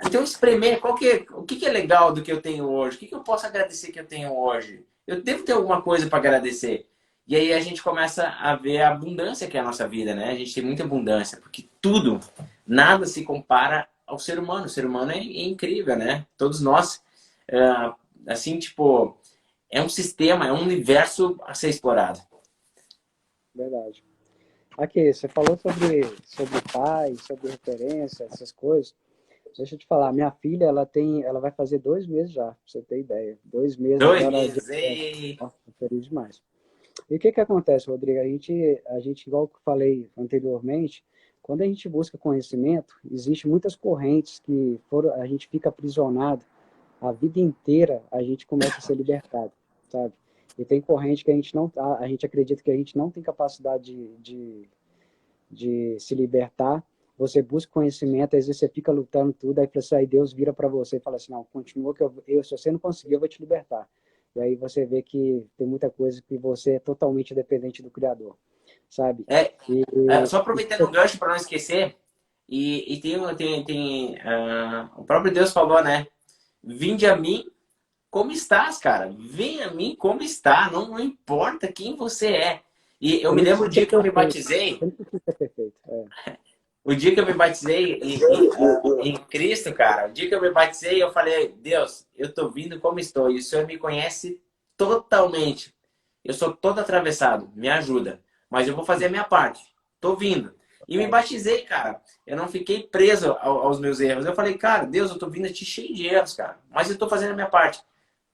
Então espremer, o que é legal do que eu tenho hoje? O que eu posso agradecer que eu tenho hoje? Eu devo ter alguma coisa para agradecer. E aí a gente começa a ver a abundância que é a nossa vida, né? A gente tem muita abundância, porque tudo, nada se compara ao ser humano. O ser humano é incrível, né? Todos nós, assim, tipo, é um sistema, é um universo a ser explorado. Verdade. Aqui, você falou sobre pai, sobre referência, essas coisas. Deixa eu te falar, minha filha, ela vai fazer 2 meses já, pra você ter ideia. 2 meses Dois agora, meses, ei! nossa, feliz demais. E o que que acontece, Rodrigo? A gente, igual que eu falei anteriormente, quando a gente busca conhecimento, existe muitas correntes que a gente fica aprisionado a vida inteira, a gente começa a ser libertado, sabe? E tem corrente que a gente não, a gente acredita que a gente não tem capacidade de se libertar. Você busca conhecimento, às vezes você fica lutando tudo, aí Deus vira para você e fala assim, não, continua que se você não conseguir, eu vou te libertar. E aí você vê que tem muita coisa que você é totalmente dependente do Criador, sabe? É, E, só aproveitando o gancho para não esquecer, e tem o próprio Deus falou, né? Vinde a mim como estás, cara. Vem a mim como está. Não, não importa quem você é. E eu você me não lembro o precisa dia ser que eu me perfeito. batizei. Você não precisa ser perfeito. O dia que eu me batizei em Cristo, cara. O dia que eu me batizei, eu falei, Deus, eu tô vindo como estou. E o Senhor me conhece totalmente. Eu sou todo atravessado. Me ajuda. Mas eu vou fazer a minha parte. Tô vindo. E me batizei, cara. Eu não fiquei preso aos meus erros. Eu falei, cara, Deus, eu tô vindo a ti cheio de erros, cara. Mas eu tô fazendo a minha parte.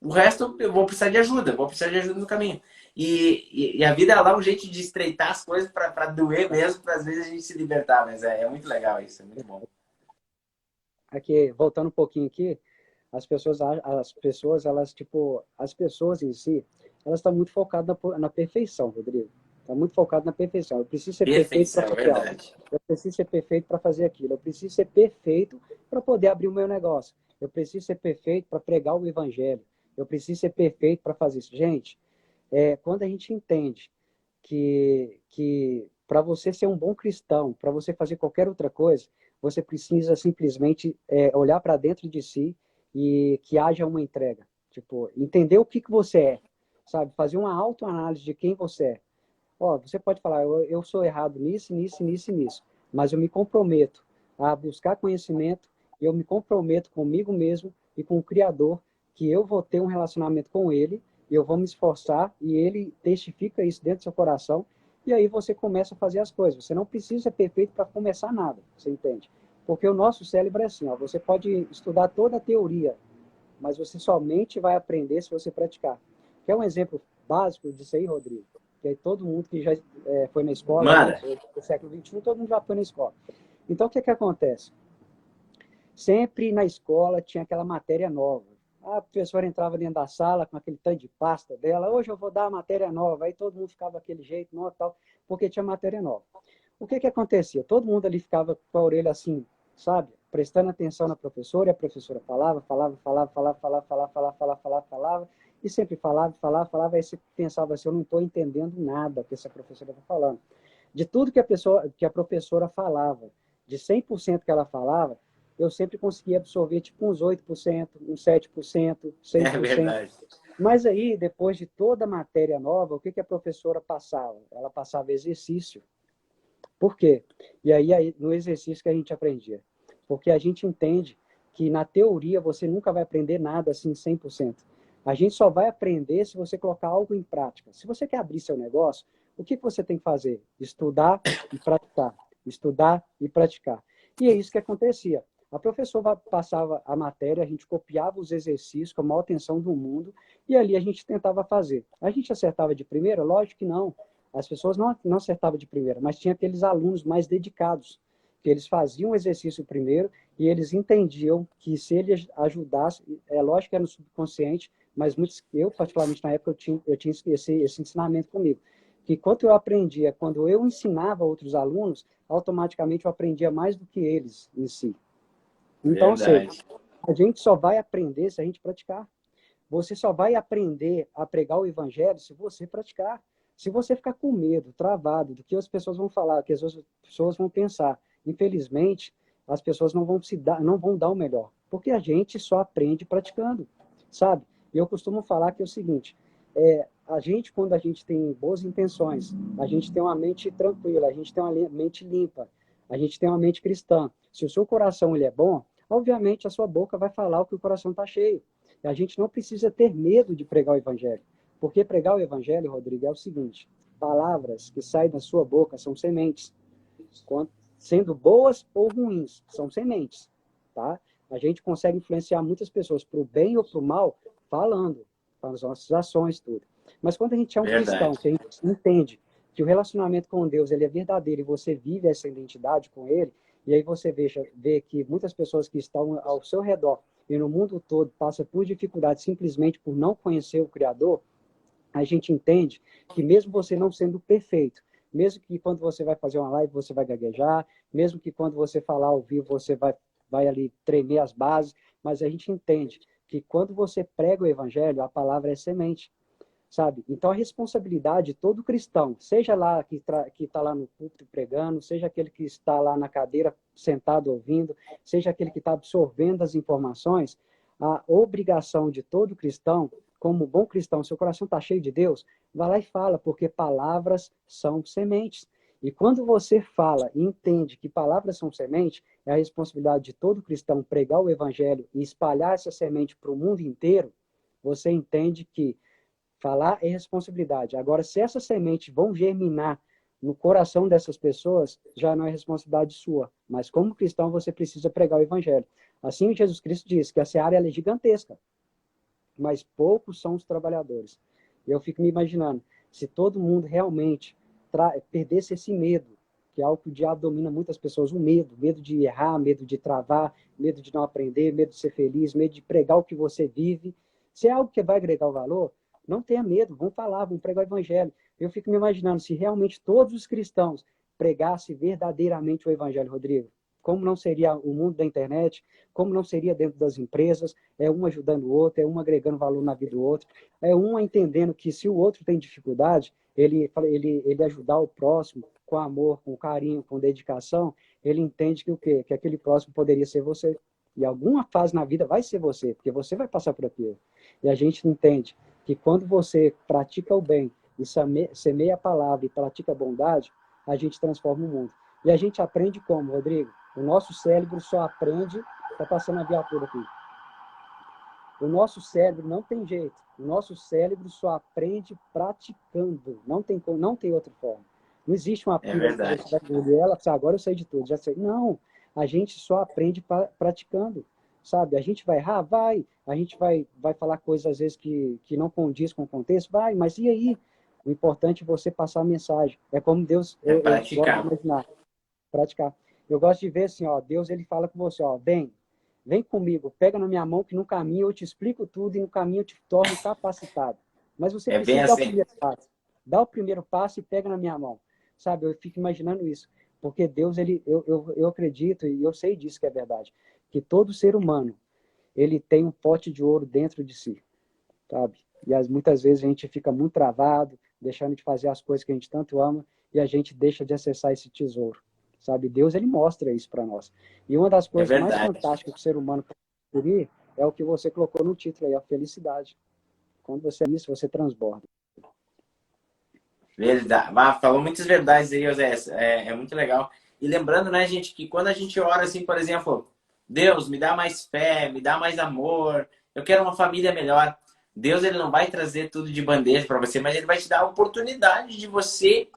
O resto eu vou precisar de ajuda, vou precisar de ajuda no caminho. E a vida ela dá um jeito de estreitar as coisas para doer mesmo, para às vezes a gente se libertar, mas é muito legal isso, é muito bom. Aqui, voltando um pouquinho aqui, as pessoas em si, elas estão muito focadas na perfeição, Rodrigo. Está muito focado na perfeição. Eu preciso ser perfeito para Perfeição, é fazer algo. verdade. Eu preciso ser perfeito para fazer aquilo. Eu preciso ser perfeito para poder abrir o meu negócio. Eu preciso ser perfeito para pregar o evangelho. Eu preciso ser perfeito para fazer isso. Gente, quando a gente entende que para você ser um bom cristão, para você fazer qualquer outra coisa, você precisa simplesmente olhar para dentro de si e que haja uma entrega. Tipo, entender o que você é, sabe? Fazer uma autoanálise de quem você é. Ó, você pode falar, eu sou errado nisso, nisso, nisso e nisso, mas eu me comprometo a buscar conhecimento, eu me comprometo comigo mesmo e com o Criador, que eu vou ter um relacionamento com Ele, eu vou me esforçar e Ele testifica isso dentro do seu coração, e aí você começa a fazer as coisas. Você não precisa ser perfeito para começar nada, você entende? Porque o nosso cérebro é assim, ó, você pode estudar toda a teoria, mas você somente vai aprender se você praticar. Quer um exemplo básico disso aí, Rodrigo? Que aí todo mundo que já foi na escola, né? Manda. No século XXI, todo mundo já foi na escola. Então, o que acontece? Sempre na escola tinha aquela matéria nova. A professora entrava dentro da sala com aquele tanto de pasta dela. Hoje eu vou dar a matéria nova. Aí todo mundo ficava daquele jeito, não, tal, porque tinha matéria nova. O que acontecia? Todo mundo ali ficava com a orelha assim, sabe? Prestando atenção na professora, e a professora falava, e sempre falava, aí você pensava assim, eu não estou entendendo nada que essa professora está falando. De tudo que a professora falava, de 100% que ela falava, eu sempre conseguia absorver tipo uns 8%, uns 7%, É 6%. verdade. Mas aí, depois de toda a matéria nova, o que a professora passava? Ela passava exercício. Por quê? E aí, no exercício que a gente aprendia. Porque a gente entende que na teoria você nunca vai aprender nada assim 100%. A gente só vai aprender se você colocar algo em prática. Se você quer abrir seu negócio, o que você tem que fazer? Estudar e praticar. Estudar e praticar. E é isso que acontecia. A professora passava a matéria, a gente copiava os exercícios com a maior atenção do mundo e ali a gente tentava fazer. A gente acertava de primeira? Lógico que não. As pessoas não acertavam de primeira, mas tinha aqueles alunos mais dedicados, que eles faziam o exercício primeiro e eles entendiam que se ele ajudasse, é lógico que era no subconsciente, mas muitos, eu particularmente na época eu tinha esse ensinamento comigo, que quando eu aprendia, quando eu ensinava outros alunos, automaticamente eu aprendia mais do que eles em si. Então, ou seja, Verdade. a gente só vai aprender se a gente praticar. Você só vai aprender a pregar o evangelho se você praticar. Se você ficar com medo, travado do que as pessoas vão falar, do que as outras pessoas vão pensar, infelizmente, as pessoas não vão dar o melhor, porque a gente só aprende praticando, sabe? E eu costumo falar que é o seguinte, a gente, quando a gente tem boas intenções, a gente tem uma mente tranquila, a gente tem uma mente limpa, a gente tem uma mente cristã. Se o seu coração ele é bom, obviamente a sua boca vai falar o que o coração está cheio. A gente não precisa ter medo de pregar o evangelho. Porque pregar o evangelho, Rodrigo, é o seguinte: palavras que saem da sua boca são sementes. Sendo boas ou ruins, são sementes. Tá? A gente consegue influenciar muitas pessoas para o bem ou para o mal, falando, com as nossas ações, tudo. Mas quando a gente é um cristão, Verdade. que a gente entende que o relacionamento com Deus ele é verdadeiro e você vive essa identidade com Ele, e aí você vê que muitas pessoas que estão ao seu redor e no mundo todo passa por dificuldade simplesmente por não conhecer o Criador, a gente entende que mesmo você não sendo perfeito, mesmo que quando você vai fazer uma live você vai gaguejar, mesmo que quando você falar ao vivo você vai ali tremer as bases, mas a gente entende que quando você prega o evangelho, a palavra é semente, sabe? Então a responsabilidade de todo cristão, seja lá que está lá no púlpito pregando, seja aquele que está lá na cadeira sentado ouvindo, seja aquele que está absorvendo as informações, a obrigação de todo cristão, como bom cristão, seu coração está cheio de Deus, vai lá e fala, porque palavras são sementes. E quando você fala e entende que palavras são sementes, é a responsabilidade de todo cristão pregar o evangelho e espalhar essa semente para o mundo inteiro, você entende que falar é responsabilidade. Agora, se essas sementes vão germinar no coração dessas pessoas, já não é responsabilidade sua. Mas como cristão, você precisa pregar o evangelho. Assim, Jesus Cristo diz que a seara é gigantesca, mas poucos são os trabalhadores. E eu fico me imaginando, se todo mundo realmente perdesse esse medo, que é algo que o diabo domina muitas pessoas, o medo de errar, medo de travar, medo de não aprender, medo de ser feliz, medo de pregar o que você vive. Se é algo que vai agregar o valor, não tenha medo, vamos falar, vamos pregar o evangelho. Eu fico me imaginando, se realmente todos os cristãos pregassem verdadeiramente o evangelho, Rodrigo, como não seria o mundo da internet, como não seria dentro das empresas, é um ajudando o outro, é um agregando valor na vida do outro, é um entendendo que se o outro tem dificuldade, ele ajudar o próximo com amor, com carinho, com dedicação, ele entende que o quê? Que aquele próximo poderia ser você. E alguma fase na vida vai ser você, porque você vai passar por aquilo. E a gente entende que quando você pratica o bem e semeia a palavra e pratica a bondade, a gente transforma o mundo. E a gente aprende como, Rodrigo? O nosso cérebro só aprende... Está passando a viatura aqui. O nosso cérebro não tem jeito. O nosso cérebro só aprende praticando. Não tem outra forma. Não existe uma É pílula que você verdade. vai engolir ela, agora eu sei de tudo, já sei. Não, a gente só aprende praticando, sabe? A gente vai errar? Vai. A gente vai falar coisas às vezes que não condiz com o contexto? Vai, mas e aí? O importante é você passar a mensagem. É como Deus, É eu gosto de praticar. imaginar, praticar. Eu gosto de ver assim, ó, Deus ele fala com você, ó, vem comigo, pega na minha mão que no caminho eu te explico tudo e no caminho eu te torno capacitado. Mas você É bem precisa dar o assim. primeiro passo. Dá o primeiro passo e pega na minha mão. Sabe, eu fico imaginando isso. Porque Deus, eu acredito e eu sei disso que é verdade, que todo ser humano, ele tem um pote de ouro dentro de si, sabe? E muitas vezes a gente fica muito travado, deixando de fazer as coisas que a gente tanto ama e a gente deixa de acessar esse tesouro, sabe? Deus, ele mostra isso para nós. E uma das É coisas mais verdade. fantásticas que o ser humano pode descobrir é o que você colocou no título aí, a felicidade. Quando você é isso, você transborda. Verdade. Ah, falou muitas verdades aí, José. É muito legal. E lembrando, né, gente, que quando a gente ora assim, por exemplo, Deus, me dá mais fé, me dá mais amor, eu quero uma família melhor. Deus, ele não vai trazer tudo de bandeja para você, mas ele vai te dar a oportunidade de você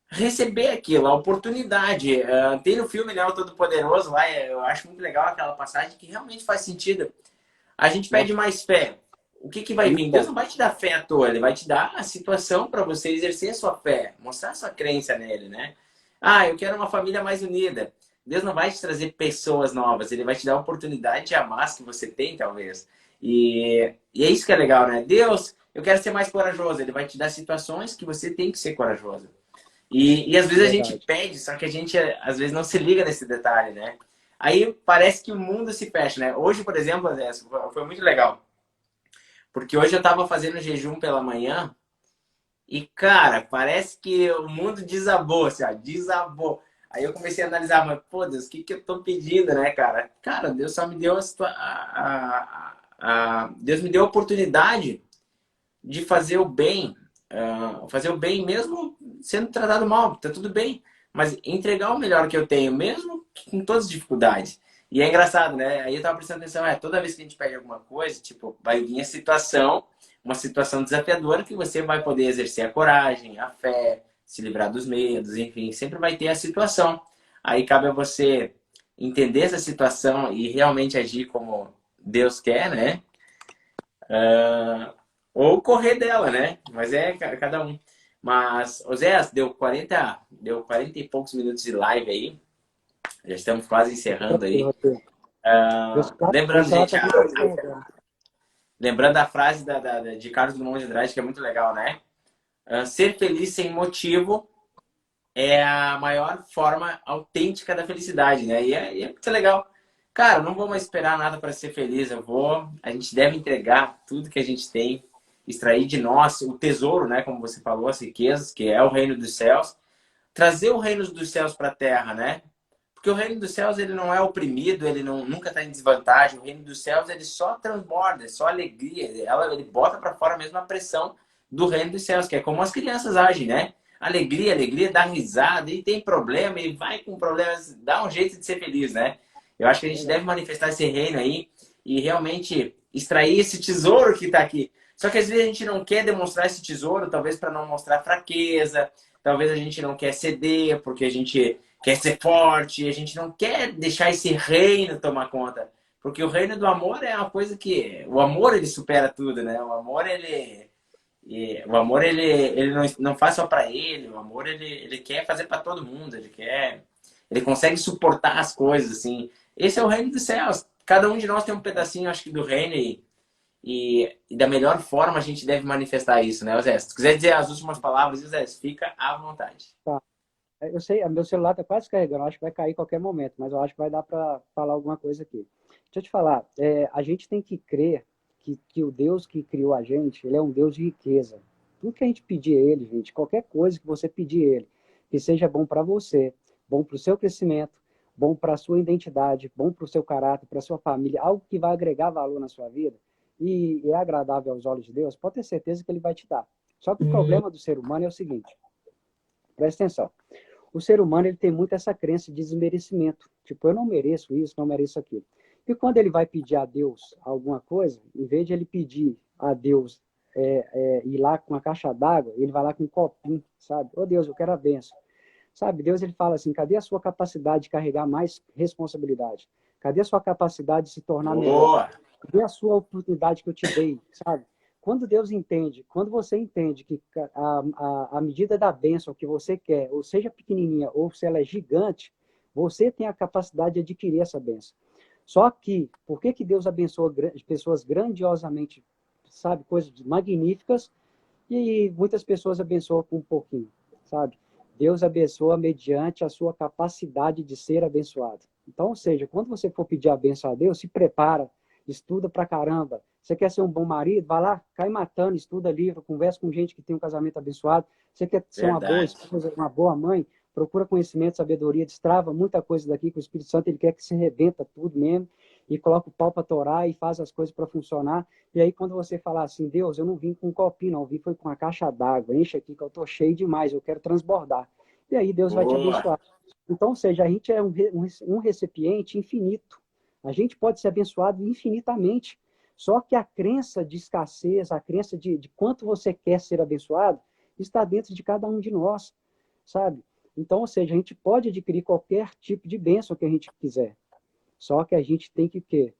receber aquilo, a oportunidade. Tem no filme, né, o Todo-Poderoso lá, eu acho muito legal aquela passagem que realmente faz sentido. A gente pede Nossa, mais fé. O que vai muito vir? Deus bom. não vai te dar fé à toa, ele vai te dar a situação para você exercer a sua fé, mostrar a sua crença nele, né? Ah, eu quero uma família mais unida. Deus não vai te trazer pessoas novas, ele vai te dar a oportunidade de amar as que você tem, talvez. E é isso que é legal, né? Deus, eu quero ser mais corajoso. Ele vai te dar situações que você tem que ser corajoso. E às vezes a gente Verdade. pede, só que a gente às vezes não se liga nesse detalhe, né? Aí parece que o mundo se fecha, né? Hoje, por exemplo, André, foi muito legal. Porque hoje eu tava fazendo jejum pela manhã e, cara, parece que o mundo desabou, assim, ó, desabou. Aí eu comecei a analisar, mas, pô, Deus, o que que eu tô pedindo, né, cara? Cara, Deus só me deu Deus me deu a oportunidade de fazer o bem, fazer o bem mesmo sendo tratado mal, tá tudo bem, mas entregar o melhor que eu tenho, mesmo com todas as dificuldades. E é engraçado, né? Aí eu tava prestando atenção, toda vez que a gente pede alguma coisa, tipo, vai vir a situação, uma situação desafiadora que você vai poder exercer a coragem, a fé, se livrar dos medos, enfim, sempre vai ter a situação. Aí cabe a você entender essa situação e realmente agir como Deus quer, né? Ou correr dela, né? Mas é cada um. Mas, Oséias, deu 40 e poucos minutos de live aí. Já estamos quase encerrando Tranquilo, aí. Rodrigo. Meu Lembrando, celular gente, também está descarregando. lembrando a frase de Carlos Drummond de Andrade, que é muito legal, né? Ser feliz sem motivo é a maior forma autêntica da felicidade, né? E é muito legal. Cara, não vou mais esperar nada para ser feliz. A gente deve entregar tudo que a gente tem, extrair de nós o tesouro, né? Como você falou, as riquezas, que é o reino dos céus, trazer o reino dos céus para a terra, né? Porque o reino dos céus ele não é oprimido, ele não, nunca está em desvantagem. O reino dos céus ele só transborda, é só alegria. Ele bota para fora mesmo a pressão do reino dos céus, que é como as crianças agem, né? Alegria, alegria, dá risada, e tem problema, e vai com problemas, dá um jeito de ser feliz, né? Eu acho que a gente deve Verdade. manifestar esse reino aí e realmente extrair esse tesouro que está aqui. Só que às vezes a gente não quer demonstrar esse tesouro, talvez para não mostrar fraqueza, talvez a gente não quer ceder, porque a gente quer ser forte, a gente não quer deixar esse reino tomar conta. Porque o reino do amor é uma coisa que. O amor ele supera tudo, né? O amor ele não faz só para ele, o amor ele quer fazer para todo mundo, ele consegue suportar as coisas assim. Esse é o reino dos céus. Cada um de nós tem um pedacinho, acho que, do reino e da melhor forma a gente deve manifestar isso, né, Zé? Se tu quiser dizer as últimas palavras, Zé, fica à vontade. Tá. Eu sei, meu celular está quase carregando, acho que vai cair em qualquer momento, mas eu acho que vai dar para falar alguma coisa aqui. Deixa eu te falar, a gente tem que crer que o Deus que criou a gente, ele é um Deus de riqueza. Tudo que a gente pedir a ele, gente, qualquer coisa que você pedir a ele, que seja bom para você, bom para o seu crescimento, bom para a sua identidade, bom para o seu caráter, para a sua família, algo que vai agregar valor na sua vida e é agradável aos olhos de Deus, pode ter certeza que ele vai te dar. Só que o problema do ser humano é o seguinte, presta atenção. O ser humano ele tem muito essa crença de desmerecimento. Tipo, eu não mereço isso, não mereço aquilo. E quando ele vai pedir a Deus alguma coisa, em vez de ele pedir a Deus ir lá com a caixa d'água, ele vai lá com um copinho, sabe? Ô Deus, eu quero a benção. Sabe, Deus ele fala assim, cadê a sua capacidade de carregar mais responsabilidade? Cadê a sua capacidade de se tornar melhor? Boa! Cadê a sua oportunidade que eu te dei, sabe? Quando Deus entende, quando você entende que a medida da bênção que você quer, ou seja pequenininha, ou se ela é gigante, você tem a capacidade de adquirir essa bênção. Só que, por que Deus abençoa pessoas grandiosamente, sabe, coisas magníficas, e muitas pessoas abençoam com um pouquinho, sabe? Deus abençoa mediante a sua capacidade de ser abençoado. Então, ou seja, quando você for pedir a benção a Deus, se prepara, estuda pra caramba. Você quer ser um bom marido? Vai lá, cai matando, estuda livro, conversa com gente que tem um casamento abençoado. Você quer ser uma boa Verdade. esposa, uma boa mãe? Procura conhecimento, sabedoria, destrava muita coisa daqui que o Espírito Santo ele quer que você rebenta tudo mesmo e coloca o pau para torar e faz as coisas para funcionar. E aí, quando você falar assim, Deus, eu não vim com um copinho, não, eu vim foi com uma caixa d'água, enche aqui que eu estou cheio demais, eu quero transbordar. E aí Deus vai te Boa! abençoar. Então, ou seja, a gente é um recipiente infinito. A gente pode ser abençoado infinitamente. Só que a crença de escassez, a crença de quanto você quer ser abençoado, está dentro de cada um de nós, sabe? Então, ou seja, a gente pode adquirir qualquer tipo de bênção que a gente quiser. Só que a gente tem que quê?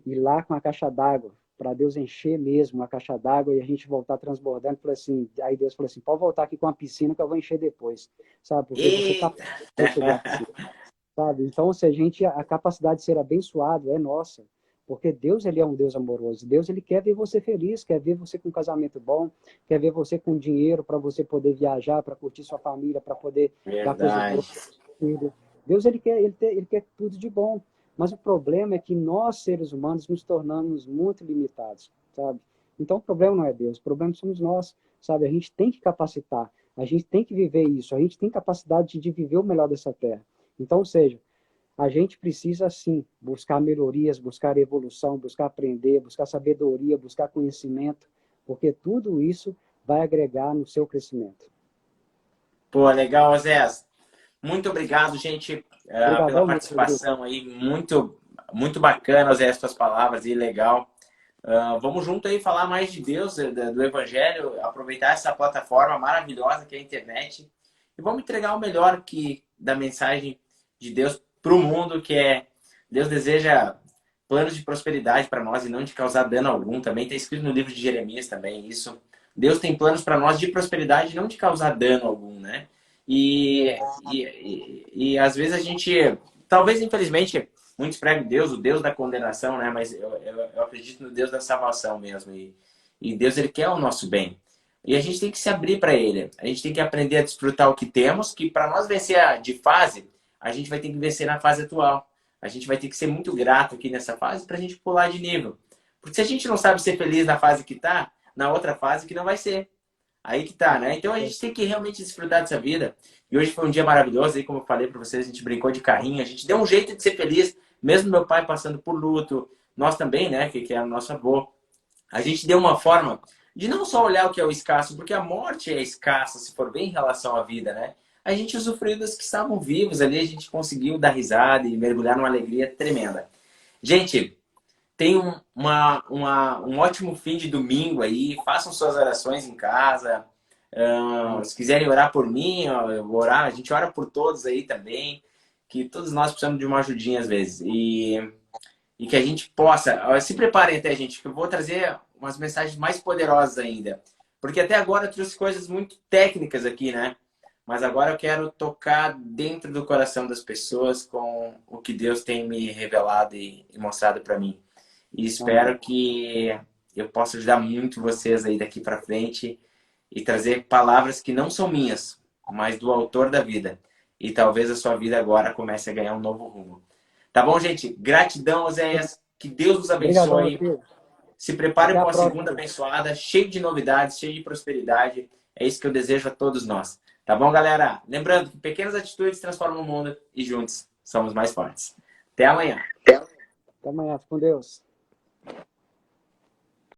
Ir lá com a caixa d'água, para Deus encher mesmo a caixa d'água e a gente voltar transbordando. Assim, aí Deus falou assim, pode voltar aqui com a piscina que eu vou encher depois, sabe? Porque você está Eita! receber a piscina, sabe? Então, se a capacidade de ser abençoado é nossa, Porque Deus, ele é um Deus amoroso. Deus, ele quer ver você feliz, quer ver você com um casamento bom, quer ver você com dinheiro para você poder viajar, para curtir sua família, para poder dar coisas Verdade. boas para seu filho. Deus, ele quer tudo de bom. Mas o problema é que nós, seres humanos, nos tornamos muito limitados, sabe? Então, o problema não é Deus, o problema somos nós, sabe? A gente tem que capacitar, a gente tem que viver isso, a gente tem capacidade de viver o melhor dessa terra. Então, ou seja, a gente precisa, sim, buscar melhorias, buscar evolução, buscar aprender, buscar sabedoria, buscar conhecimento, porque tudo isso vai agregar no seu crescimento. Pô, legal, Zé. Muito obrigado, gente, pela Obrigadão, meu Rodrigo. participação aí. Muito bacana, Zé, as tuas palavras aí, legal. Vamos junto aí falar mais de Deus, do Evangelho, aproveitar essa plataforma maravilhosa que é a internet e vamos entregar o melhor da mensagem de Deus para o mundo, que é Deus deseja planos de prosperidade para nós e não de causar dano algum. Também está escrito no livro de Jeremias também isso. Deus tem planos para nós de prosperidade e não de causar dano algum, né? E às vezes a gente, talvez infelizmente, muitos pregam Deus, o Deus da condenação, né? Mas eu acredito no Deus da salvação mesmo. E Deus, ele quer o nosso bem. E a gente tem que se abrir para ele. A gente tem que aprender a desfrutar o que temos, que para nós vencer de fase, a gente vai ter que vencer na fase atual. A gente vai ter que ser muito grato aqui nessa fase para a gente pular de nível. Porque se a gente não sabe ser feliz na fase que está, na outra fase que não vai ser. Aí que tá, né? Então a gente tem que realmente desfrutar dessa vida. E hoje foi um dia maravilhoso, aí como eu falei para vocês, a gente brincou de carrinho, a gente deu um jeito de ser feliz, mesmo meu pai passando por luto, nós também, né, que é o nosso avô. A gente deu uma forma de não só olhar o que é o escasso, porque a morte é escassa, se for bem em relação à vida, né? A gente usufruiu das que estavam vivos ali, a gente conseguiu dar risada e mergulhar numa alegria tremenda. Gente, tenham um ótimo fim de domingo aí. Façam suas orações em casa. Se quiserem orar por mim, eu vou orar. A gente ora por todos aí também. Que todos nós precisamos de uma ajudinha às vezes. E que a gente possa... Se preparem até, gente, que eu vou trazer umas mensagens mais poderosas ainda. Porque até agora eu trouxe coisas muito técnicas aqui, né? Mas agora eu quero tocar dentro do coração das pessoas com o que Deus tem me revelado e mostrado para mim. E espero que eu possa ajudar muito vocês aí daqui para frente e trazer palavras que não são minhas, mas do autor da vida. E talvez a sua vida agora comece a ganhar um novo rumo. Tá bom, gente? Gratidão, Oséias. Que Deus nos Obrigadão, abençoe. Rodrigo. Se prepare Até a para uma próxima. segunda abençoada, cheio de novidades, cheio de prosperidade. É isso que eu desejo a todos nós. Tá bom, galera? Lembrando que pequenas atitudes transformam o mundo e juntos somos mais fortes. Até amanhã. Até amanhã. Fique com Deus.